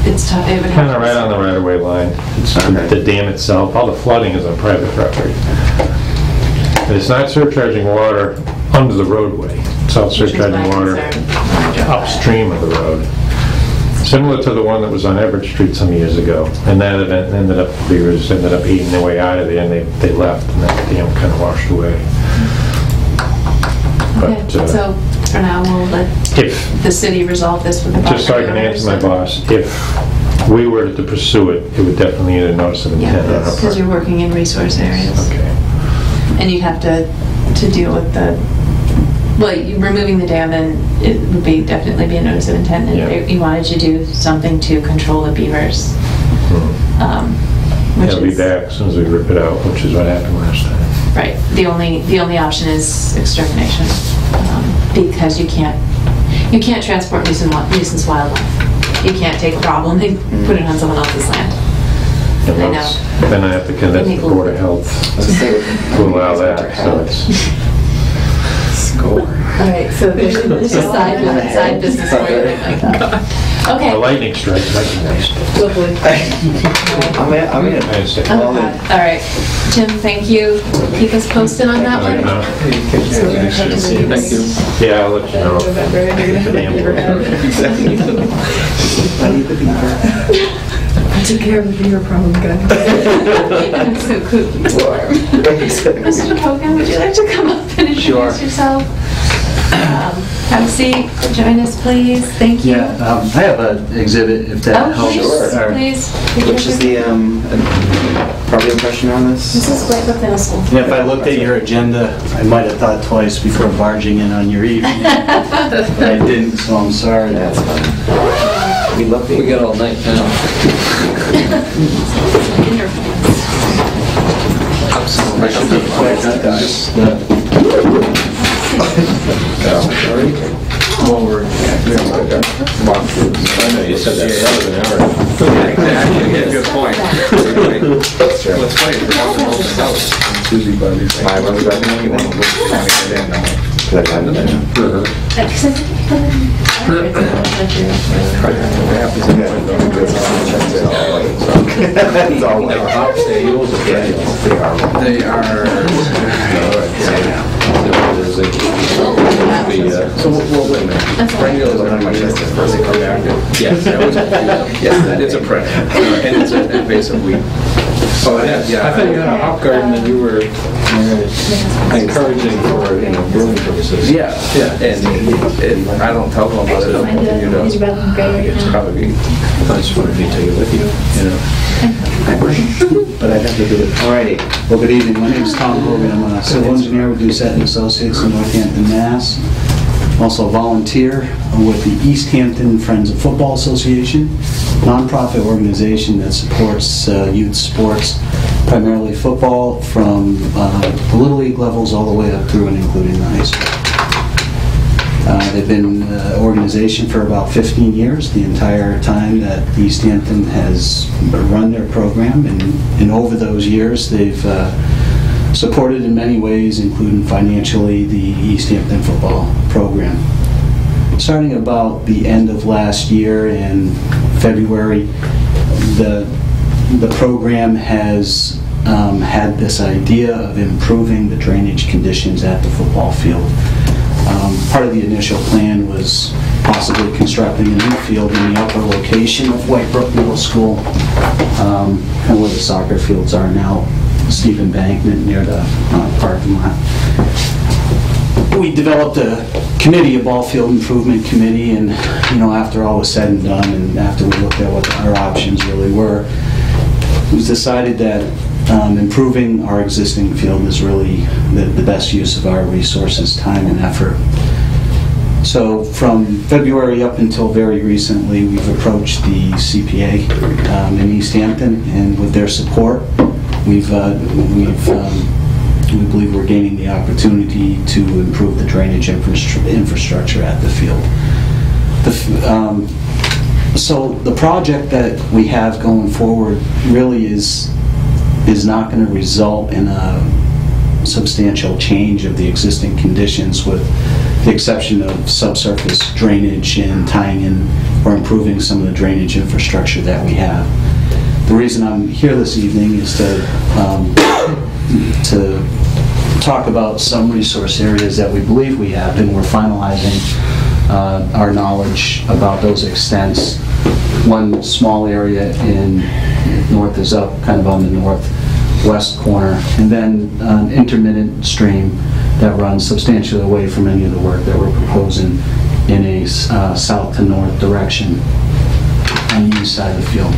It's tough. It would Kind have of right on the right-of-way line. It's Okay. the dam itself. All the flooding is on private property. And it's not surcharging water under the roadway. It's all which is surcharging my water concern. upstream of the road. Similar to the one that was on Everett Street some years ago. And that event beavers ended up eating their way out of there and they left and that dam kind of washed away. Okay, But so for now, we'll let if, the city resolve this with the property just so I can owners. answer my boss, if we were to pursue it, it would definitely need a notice of intent on our Because part. you're working in resource areas. Okay. And you'd have to deal with well, you removing the dam, then it would definitely be a notice of intent. And Yeah. you wanted to do something to control the beavers. Which It'll be is- back as soon as we rip it out, which is what happened last time. Right. The only option is extermination, because you can't nuisance wildlife. You can't take a problem and put it on someone else's land. Unless, then I have to convince the Board of Health to allow that, so it's... Score. All right, so there's a side business for you. Okay. A lightning strike, nice. Lovely. I'm in. Okay. All right, Jim, thank you. Keep us posted on that one. Thank you. Yeah, I'll let you know. I need the beaver. I took care of the beaver problem, guys. Keeping it so cool and warm. Mr. Hogan, would you like to come up and introduce yourself? Have a seat. Join us, please. Thank you. Yeah, I have an exhibit, if that helps. Sure. Please. Which is the property impression on this? This is Whitebrook Middle School. Yeah, if I looked at your agenda, I might have thought twice before barging in on your evening. But I didn't, so I'm sorry. That's fine. We love We got all night now. I know, you said that an hour. Yeah, good point. Let's play it. It's usually by these things. I was recommending one. Because I haven't been. It's all like They are. So, well, wait a minute. Perennial is on my list as first they come back. Yes, that was, Yes, it's a perennial, and it's an invasive weed. So, yeah. I thought you had a hop garden that you were encouraging for, brewing purposes. Yeah, and I don't tell them about it, I'll continue to. It's probably. I just wanted to take it with you, But I have to do it. Alrighty. Well, good evening. My name is Tom Hogan. I'm a civil engineer with Doucette & Associates in Northampton, Mass. Also a volunteer with the Easthampton Friends of Football Association, nonprofit organization that supports youth sports, primarily football, from the Little League levels all the way up through and including the high school. They've been an organization for about 15 years, the entire time that Easthampton has run their program, and over those years they've supported in many ways, including financially, the Easthampton football program. Starting about the end of last year in February, the program has had this idea of improving the drainage conditions at the football field. Part of the initial plan was possibly constructing a new field in the upper location of Whitebrook Middle School, and where the soccer fields are now, steep embankment near the parking lot. We developed a committee, a ball field improvement committee, and after all was said and done, and after we looked at what our options really were, it was decided that improving our existing field is really the best use of our resources, time, and effort. So from February up until very recently, we've approached the CPA in Easthampton, and with their support, we believe we're gaining the opportunity to improve the drainage infrastructure at the field. So the project that we have going forward really is not going to result in a substantial change of the existing conditions, with the exception of subsurface drainage and tying in or improving some of the drainage infrastructure that we have. The reason I'm here this evening is to talk about some resource areas that we believe we have, and we're finalizing our knowledge about those extents. One small area in North is Up, kind of on the northwest corner, and then an intermittent stream that runs substantially away from any of the work that we're proposing in a south to north direction on the east side of the field.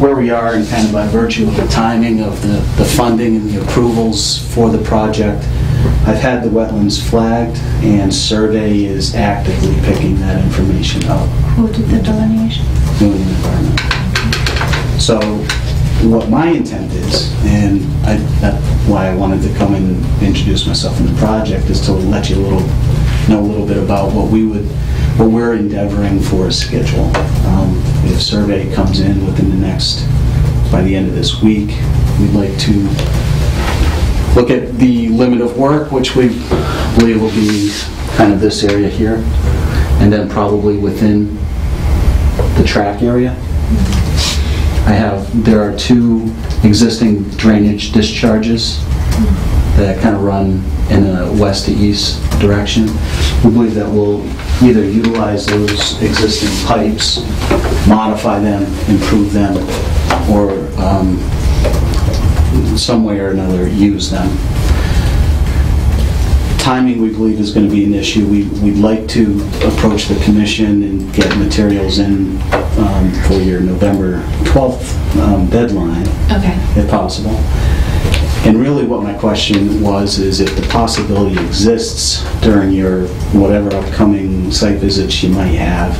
Where we are, and kind of by virtue of the timing of the funding and the approvals for the project, I've had the wetlands flagged, and survey is actively picking that information up. Who did the delineation? Doing the environment. So what my intent is, and that's why I wanted to come and introduce myself in the project, is to let you know a little bit about what we would but we're endeavoring for a schedule. If survey comes in within the next, by the end of this week, we'd like to look at the limit of work, which we believe will be kind of this area here, and then probably within the track area. There are 2 existing drainage discharges that kind of run in a west to east direction. We believe that we'll either utilize those existing pipes, modify them, improve them, or some way or another use them. Timing, we believe, is going to be an issue. We'd like to approach the commission and get materials in for your November 12th deadline, if possible. And really what my question was is if the possibility exists during your whatever upcoming site visits you might have,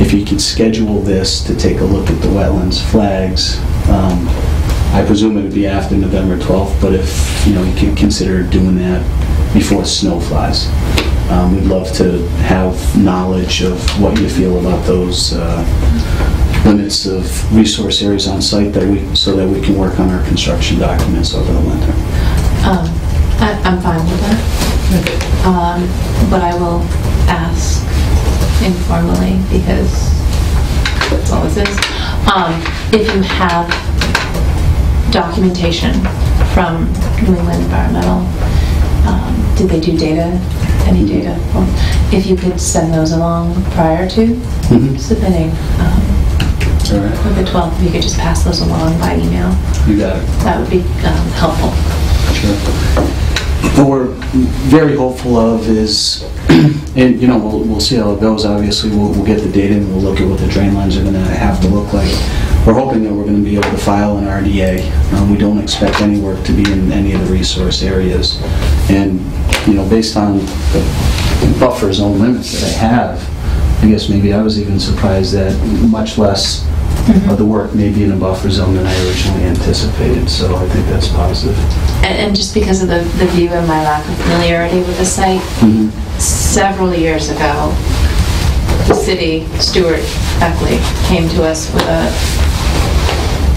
if you could schedule this to take a look at the wetlands flags. I presume it would be after November 12th, but if you could consider doing that before snow flies. We'd love to have knowledge of what you feel about those limits of resource areas on site so that we can work on our construction documents over the winter. I'm fine with that. But I will ask informally because what was this? If you have documentation from New England Environmental, did they do data? Any data? If you could send those along prior to submitting. With the 12th, if you could just pass those along by email. You got it. That would be helpful. Sure. What we're very hopeful of is, and we'll see how it goes. Obviously, we'll get the data and we'll look at what the drain lines are going to have to look like. We're hoping that we're going to be able to file an RDA. We don't expect any work to be in any of the resource areas. And, based on the buffer zone limits that I have, I guess maybe I was even surprised that much less of the work may be in a buffer zone than I originally anticipated, so I think that's positive. And just because of the view and my lack of familiarity with the site, several years ago, the city, Stuart Beckley, came to us with a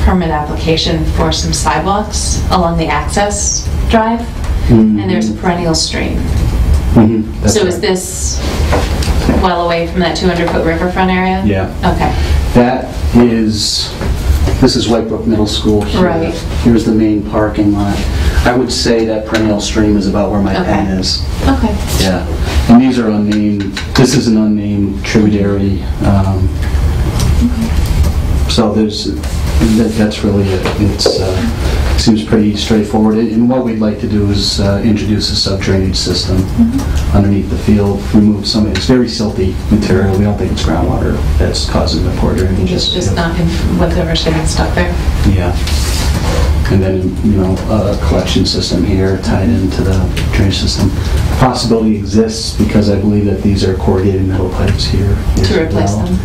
permit application for some sidewalks along the access drive, and there's a perennial stream. So is this well away from that 200-foot riverfront area? Yeah. Okay. This is Whitebrook Middle School here. Right. Here's the main parking lot. I would say that perennial stream is about where my pen is. Okay. Yeah. And these are unnamed, this is an unnamed tributary. So that's really it. It seems pretty straightforward. And what we'd like to do is introduce a sub-drainage system underneath the field, remove some of it. It's very silty material. We don't think it's groundwater that's causing the poor drainage. Just not in whatever's getting stuck there. Yeah. And then, a collection system here tied into the drainage system. Possibility exists because I believe that these are corrugated metal pipes here. To replace them.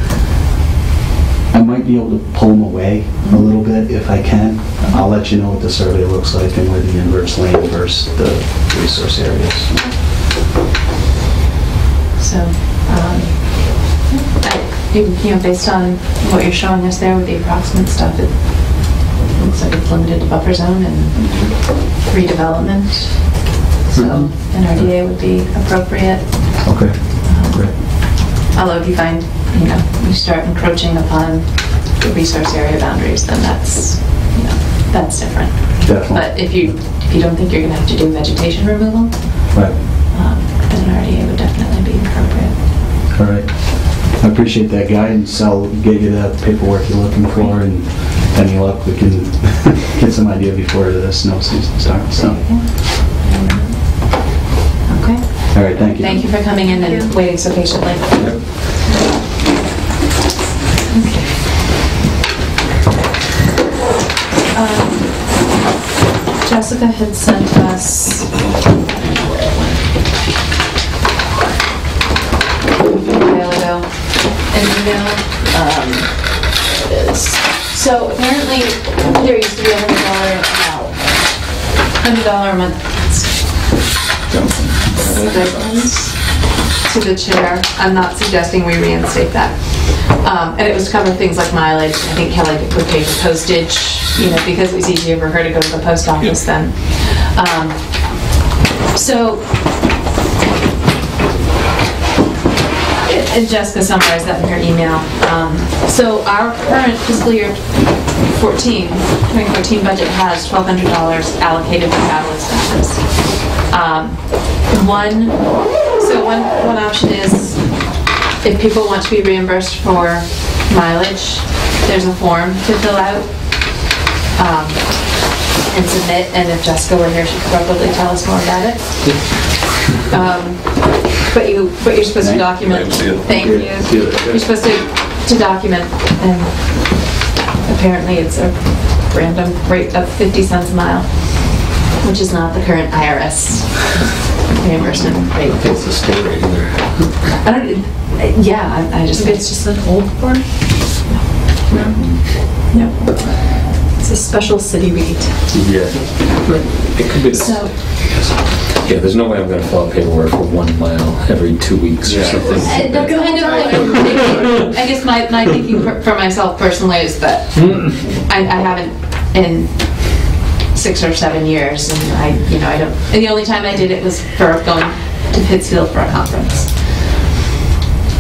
I might be able to pull them away a little bit if I can. I'll let you know what the survey looks like and where the inverse lane versus the resource areas. So, based on what you're showing us there with the approximate stuff, it looks like it's limited to buffer zone and redevelopment. So an RDA would be appropriate. Okay. Great. Although if you find, you start encroaching upon the resource area boundaries, then that's different. Definitely. But if you don't think you're going to have to do vegetation removal, right, then an RDA would definitely be appropriate. All right. I appreciate that guidance. I'll get you the paperwork you're looking for, and any luck, we can get some idea before the snow season starts. So. Okay. All right, thank you. Thank you for coming in and waiting so patiently. Yep. Jessica had sent us a while ago an email. So apparently there used to be $100 a month. So to the chair, I'm not suggesting we reinstate that. And it was to cover things like mileage. I think Kelly would pay for postage, you know, because it was easier for her to go to the post office then. And Jessica summarized that in her email. So our current fiscal year 2014 budget has $1,200 allocated for travel expenses. One option is if people want to be reimbursed for mileage, there's a form to fill out and submit, and if Jessica were here, she could probably tell us more about it. But you're supposed to document. Thank you. You're supposed to document, and apparently it's a random rate of 50 cents a mile, which is not the current IRS reimbursement rate. What's the state rate there? I don't. Yeah, I just. It's just an old form? No. It's a special city rate. Yeah. It could be the So. Yeah, there's no way I'm going to fill out paperwork for 1 mile every 2 weeks or something. That's kind of what I'm thinking. I guess my thinking for myself personally is that I haven't in 6 or 7 years, and I don't. And the only time I did it was for going to Pittsfield for a conference.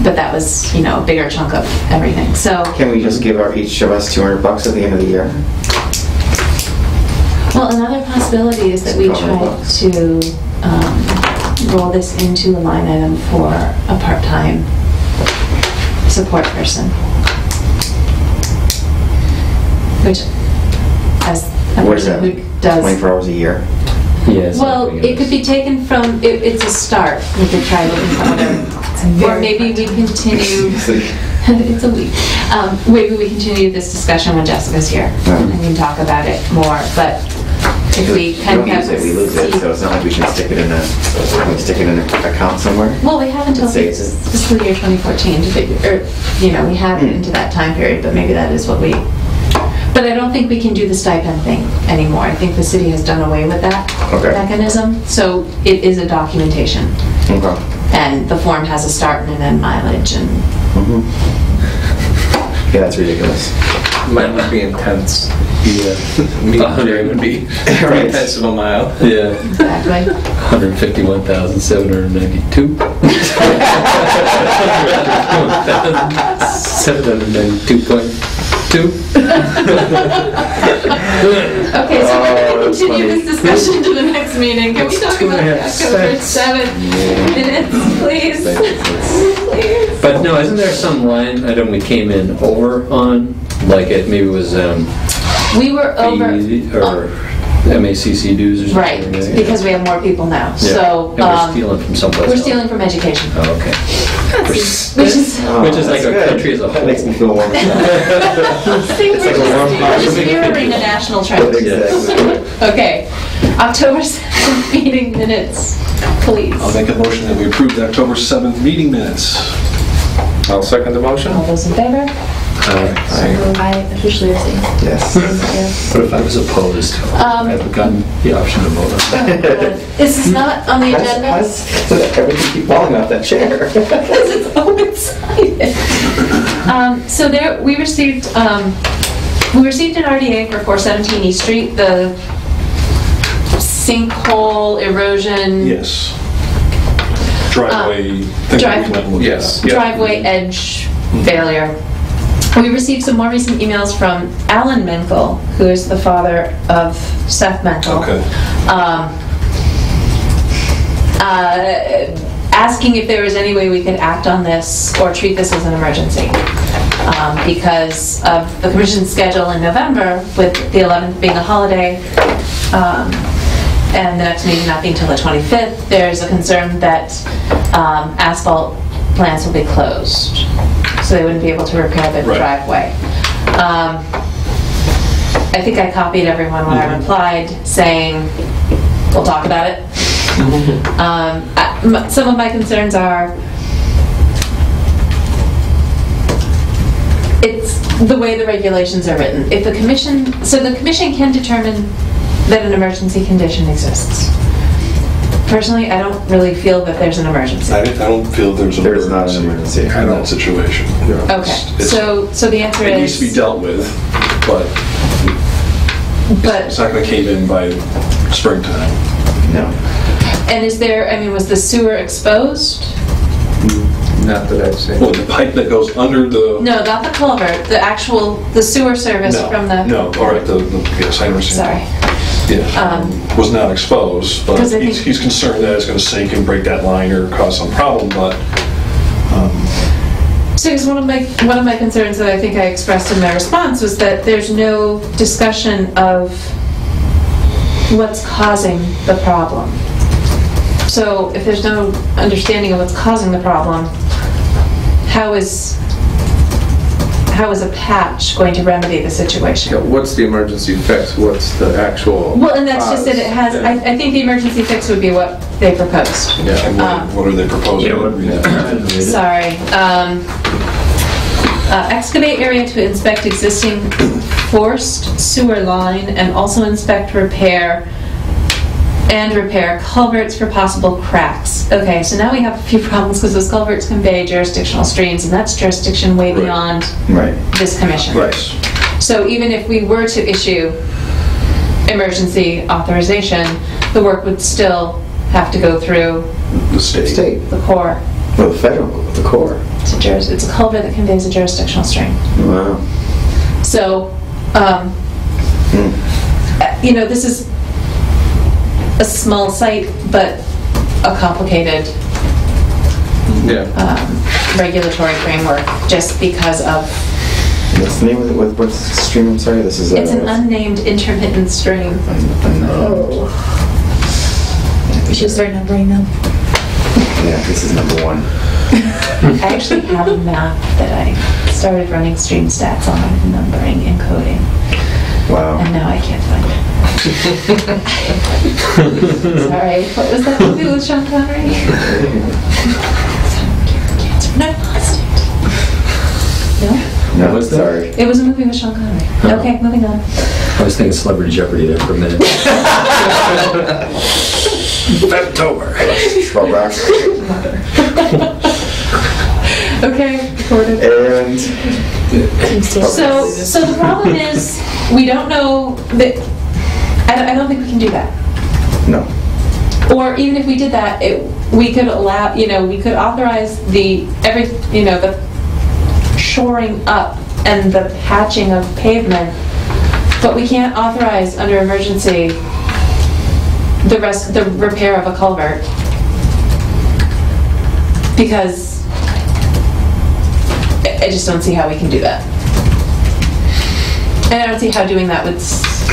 But that was, a bigger chunk of everything. So. Can we just give each of us $200 at the end of the year? Well, another possibility is that we try to roll this into a line item for a part-time support person. Which, as a person who does... 24 hours a year? Yes. Well, it could be taken from, it's a start. We could try looking for other... Or maybe we continue... It's a week. Maybe we continue this discussion when Jessica's here and we can talk about it more, but... If we kind of have we lose it, so it's not like we can stick it in an account somewhere. Well, we have until fiscal year 2014 to figure, we have it into that time period, but maybe that is what we. But I don't think we can do the stipend thing anymore. I think the city has done away with that mechanism, so it is a documentation. Okay. And the form has a start and an end mileage, and. Yeah, that's ridiculous. Might not be intense. Yeah, it would be 3 tenths of a mile. Yeah. Exactly. 151,792. 792.2. Okay, so we're going to continue this discussion to the next meeting. Can we talk about the October 7 minutes, please? Please. But no, isn't there some line item we came in over on? Like it maybe was we were over or MACC dues or something. Right, because we have more people now. Yeah. So and we're stealing from someplace. We're stealing from education. Oh, okay. Which is like a country as a whole. That makes me feel warm. It's mirroring a national trend. Exactly. Okay, October 7th meeting minutes, please. I'll make a motion that we approve the October 7th meeting minutes. I'll second the motion. All those in favor? Aye. I officially abstain. Yes. What if I was opposed? I haven't gotten the option to vote on that. This is not on the agenda. Everything keep falling off that chair. Because it's one-sided. So we received an RDA for 417 East Street, the sinkhole erosion. Yes. Driveway. Yes. Driveway edge failure. We received some more recent emails from Alan Menkel, who is the father of Seth Menkel. Okay. Asking if there was any way we could act on this or treat this as an emergency. Because of the commission's schedule in November, with the 11th being a holiday, and the next meeting not being until the 25th, there's a concern that asphalt plants will be closed. So they wouldn't be able to repair the driveway. I think I copied everyone when I replied saying, we'll talk about it. Some of my concerns are, it's the way the regulations are written. If the commission can determine that an emergency condition exists. personally, I don't really feel that there's an emergency. I don't feel there's There is not an emergency. in that situation. Okay, so the answer It needs to be is, dealt with, but it's not going to cave in by springtime. No. and is there, I mean, was the sewer exposed? Not that I've seen. Well, the pipe that goes under the... No, not the culvert, the sewer service from the... No, all right, yes, I understand. Sorry. Yeah, was not exposed, but 'Cause I think- he's concerned that it's going to sink and break that line or cause some problem, but... So, because one of my concerns that I think I expressed in my response was that there's no discussion of what's causing the problem. So, if there's no understanding of what's causing the problem, how is a patch going to remedy the situation? Yeah, what's the emergency fix? What's the actual? Well, and that's just it. It has. Yeah. I think the emergency fix would be what they proposed. Yeah, and what are they proposing? Sorry. Excavate area to inspect existing forced sewer line and also inspect repair culverts for possible cracks. Okay, so now we have a few problems because those culverts convey jurisdictional streams, and that's jurisdiction way beyond this commission. Right. So even if we were to issue emergency authorization, the work would still have to go through The state. the Corps. Well, the federal, the Corps. It's a culvert that conveys a jurisdictional stream. Wow. So, this is a small site, but a complicated regulatory framework just because of... What's the name of it? What's the stream? I'm sorry, this is... It's an unnamed intermittent stream. We should start numbering them. Yeah, this is number 1. I actually have a map that I started running stream stats on, numbering and coding. Wow. And now I can't find it. Sorry, what was that movie with Sean Connery? No, lost it. No? No, sorry. It was a movie with Sean Connery. Okay, moving on. I was thinking Celebrity Jeopardy there for a minute. October. Okay, recorded. And... So the problem is, we don't know that, I don't think we can do that. No. Or even if we did that, we could allow, we could authorize the shoring up and the patching of pavement, but we can't authorize under emergency the repair of a culvert, because I just don't see how we can do that. And I don't see how doing that would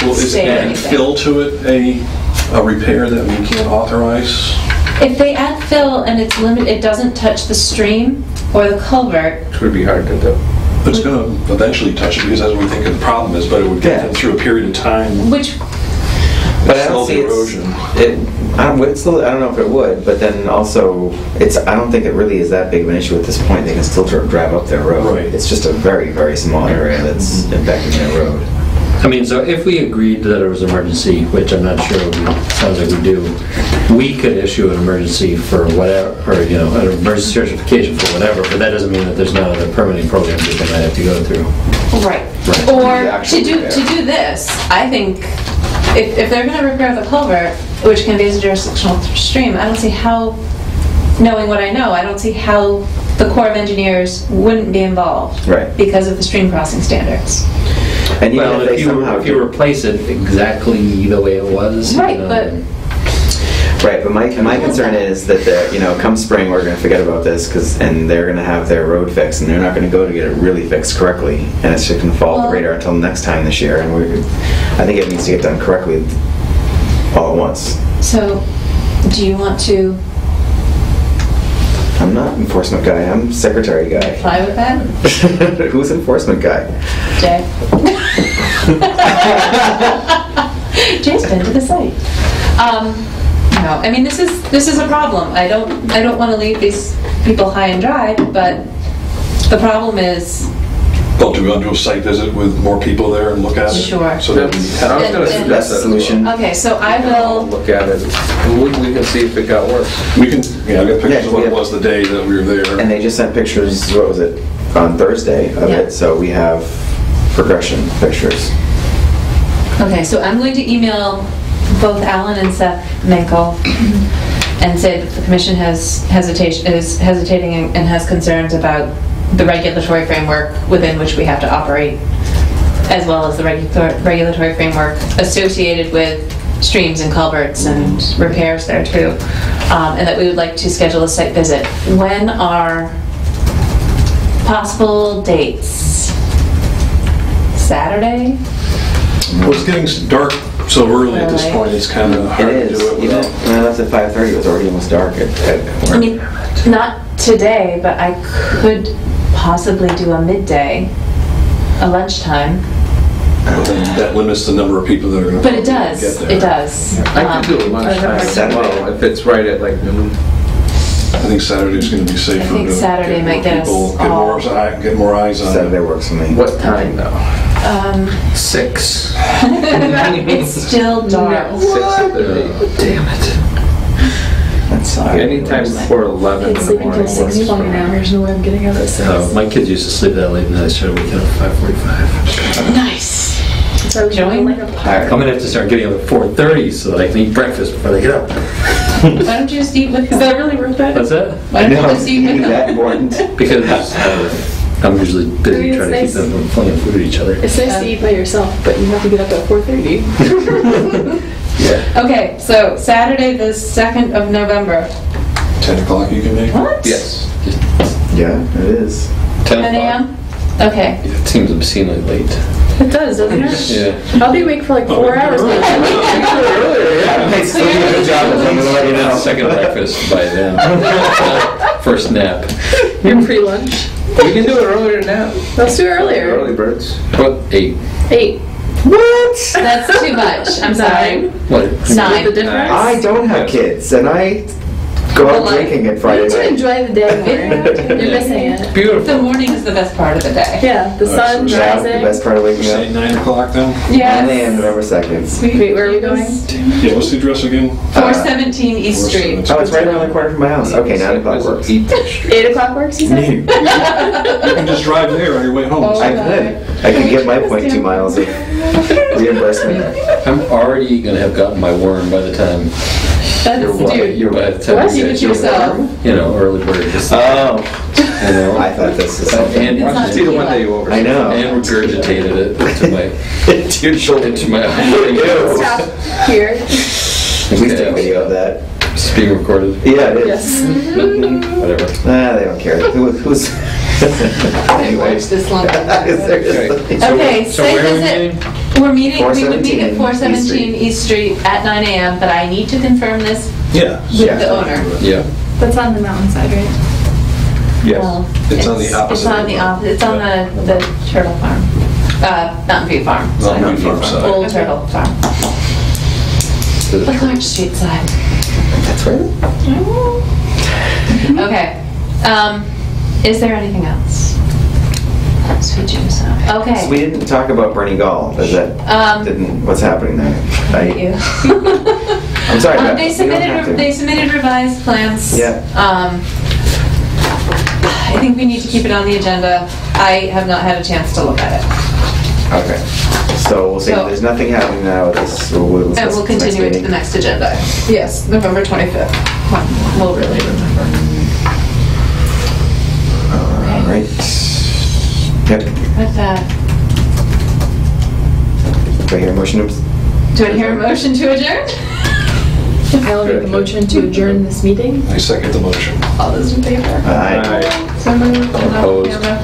Well, is save adding anything. fill to it a repair that we can't authorize? If they add fill and it's limited, it doesn't touch the stream or the culvert. Which would be hard to do. It's going to eventually touch it because that's what we think the problem is, but it would get them through a period of time. Which... But I don't see I don't know if it would, but then also, I don't think it really is that big of an issue at this point. They can still drive up their road. Right. It's just a very, very small area that's impacting their road. I mean, so if we agreed that it was emergency, which I'm not sure, sounds like we do, we could issue an emergency for whatever, or, an emergency certification for whatever, but that doesn't mean that there's no other permitting programs that they might have to go through. Right. Or to do this, I think, if they're going to repair the culvert, which conveys a jurisdictional stream, I don't see how, knowing what I know, I don't see how the Corps of Engineers wouldn't be involved. Right. Because of the stream crossing standards. And well, if you replace it exactly the way it was. Right, but... Right, but my concern is that come spring we're going to forget about this and they're going to have their road fixed and they're not going to go to get it really fixed correctly, and it's just going to fall off the radar until next time this year. And I think it needs to get done correctly all at once. So, do you want to I'm not enforcement guy. I'm secretary guy. apply with that? Who's enforcement guy? Jay. Jay's been to the site. No, I mean this is a problem. I don't want to leave these people high and dry, but the problem is Well, do we want to do a site visit with more people there and look at it? Sure. So that we I was gonna And- suggest that. Solution. Okay, so I will, Look at it, and we can see if it got worse. We can, yeah, I got pictures of what Yeah. it was the day that we were there. And they just sent pictures, what was it, on Thursday of Yeah. it, so we have progression pictures. okay, so I'm going to email both Alan and Seth Minkle and say that the commission is hesitating and has concerns about the regulatory framework within which we have to operate, as well as the regulatory framework associated with streams and culverts and repairs there too, and that we would like to schedule a site visit. When are possible dates? Saturday? Well, it's getting dark so early at this Really? point, it's kind of It hard to is, do it even without. when I left at 5:30, it was already almost dark at I work. mean, not today, but I could possibly do a midday, a lunchtime. But then that limits the number of people that are going to But it does, get there. it does. I could do a lunchtime as Saturday. well, if it's right at like noon. I think Saturday's going to be safer. I think to Saturday get might more get us people, all- get more eyes on Saturday it. works for me. What time though? 6. It's still dark. 6:30. Damn it. That's sorry. Anytime before 11 in the Sleeping morning. till 6 o'clock now, there's no way I'm getting out of this. My kids used to sleep that late, and I started waking up at 5:45. Nice. So Join like a park. I'm gonna have to start getting up at 4:30 so that I can eat breakfast before they get up. Why don't you just eat with them? Is that really worth it? What's that? Why don't you No, just eat with them? that important. Because I'm usually busy It's trying to keep nice. them from flinging food at each other. It's nice to eat by yourself, but you have to get up at 4:30. Yeah. Okay, so Saturday, the 2nd of November. 10 o'clock you can make? What? Yes. Yeah, it is. 10 10 o'clock. a.m.? Okay. It seems obscenely late. It does, doesn't it? Yeah. I'll be awake for like 4 hours. I still do a good job of them, let you know. Second breakfast by then. First nap. Your pre-lunch. We can do it earlier than that. Let's do it earlier. Early birds. What? 8. 8. What? That's too much. I'm sorry. What? 9. The difference? I don't have kids, and I go out drinking at You Friday need to night. enjoy the day more. You're missing it. The Beautiful. morning is the best part of the day. Yeah, the sun Yeah, the rising. best part of waking Say up. 9 o'clock then? 9 a.m. November 2nd. Wait, where are we going? Yeah, what's the address again? 417 East Street. Oh, it's right around the corner from my house. Okay, 9 o'clock works. 8 o'clock works, you said? You can just drive there on your way home. I could get my 0.2 miles of reimbursement. I'm already gonna have gotten my worm by the time That's, dude. you're by the time What? you Give it get to yourself. you know, early bird. Just, Oh, you know, I thought this was something. and It's not See the one that you over. I know. and regurgitated it into my Dude, shoulder. into my Stop here. Please take a video of that. It's being recorded. Yeah, it is. Yes. Whatever. They don't care. Who's... Anyway. Watch this long. Seriously. Okay, So site where are we visit. meeting? We're meeting, we would meet at 417 417 East Street at 9 a.m., but I need to confirm this Yeah. with Yeah. the owner. Yeah. That's on the mountainside, right? Well, It's on the opposite It's on of the the- opposite, it's on the turtle farm. Mountain View Farm. sorry. Mountain View Farm side. Old Turtle Farm. The Clark Street side. That's right. Okay. Is there anything else? Sweet juice. So Okay. we didn't talk about Bernie Gall. Is that what's happening there? Thank you. I'm sorry. Beth, They you don't have to. submitted revised plans. Yeah. I think we need to keep it on the agenda. I have not had a chance to look at it. Okay. So we'll see. So- There's nothing happening now. We'll And we'll continue it to the next agenda. Yes, November 25th. We'll really remember. All right. Yep. With that, Do I hear a motion? do I hear a motion to adjourn? I'll make a motion to adjourn this meeting. I second the motion. All those in favor? Aye. So moved. Opposed. Camera.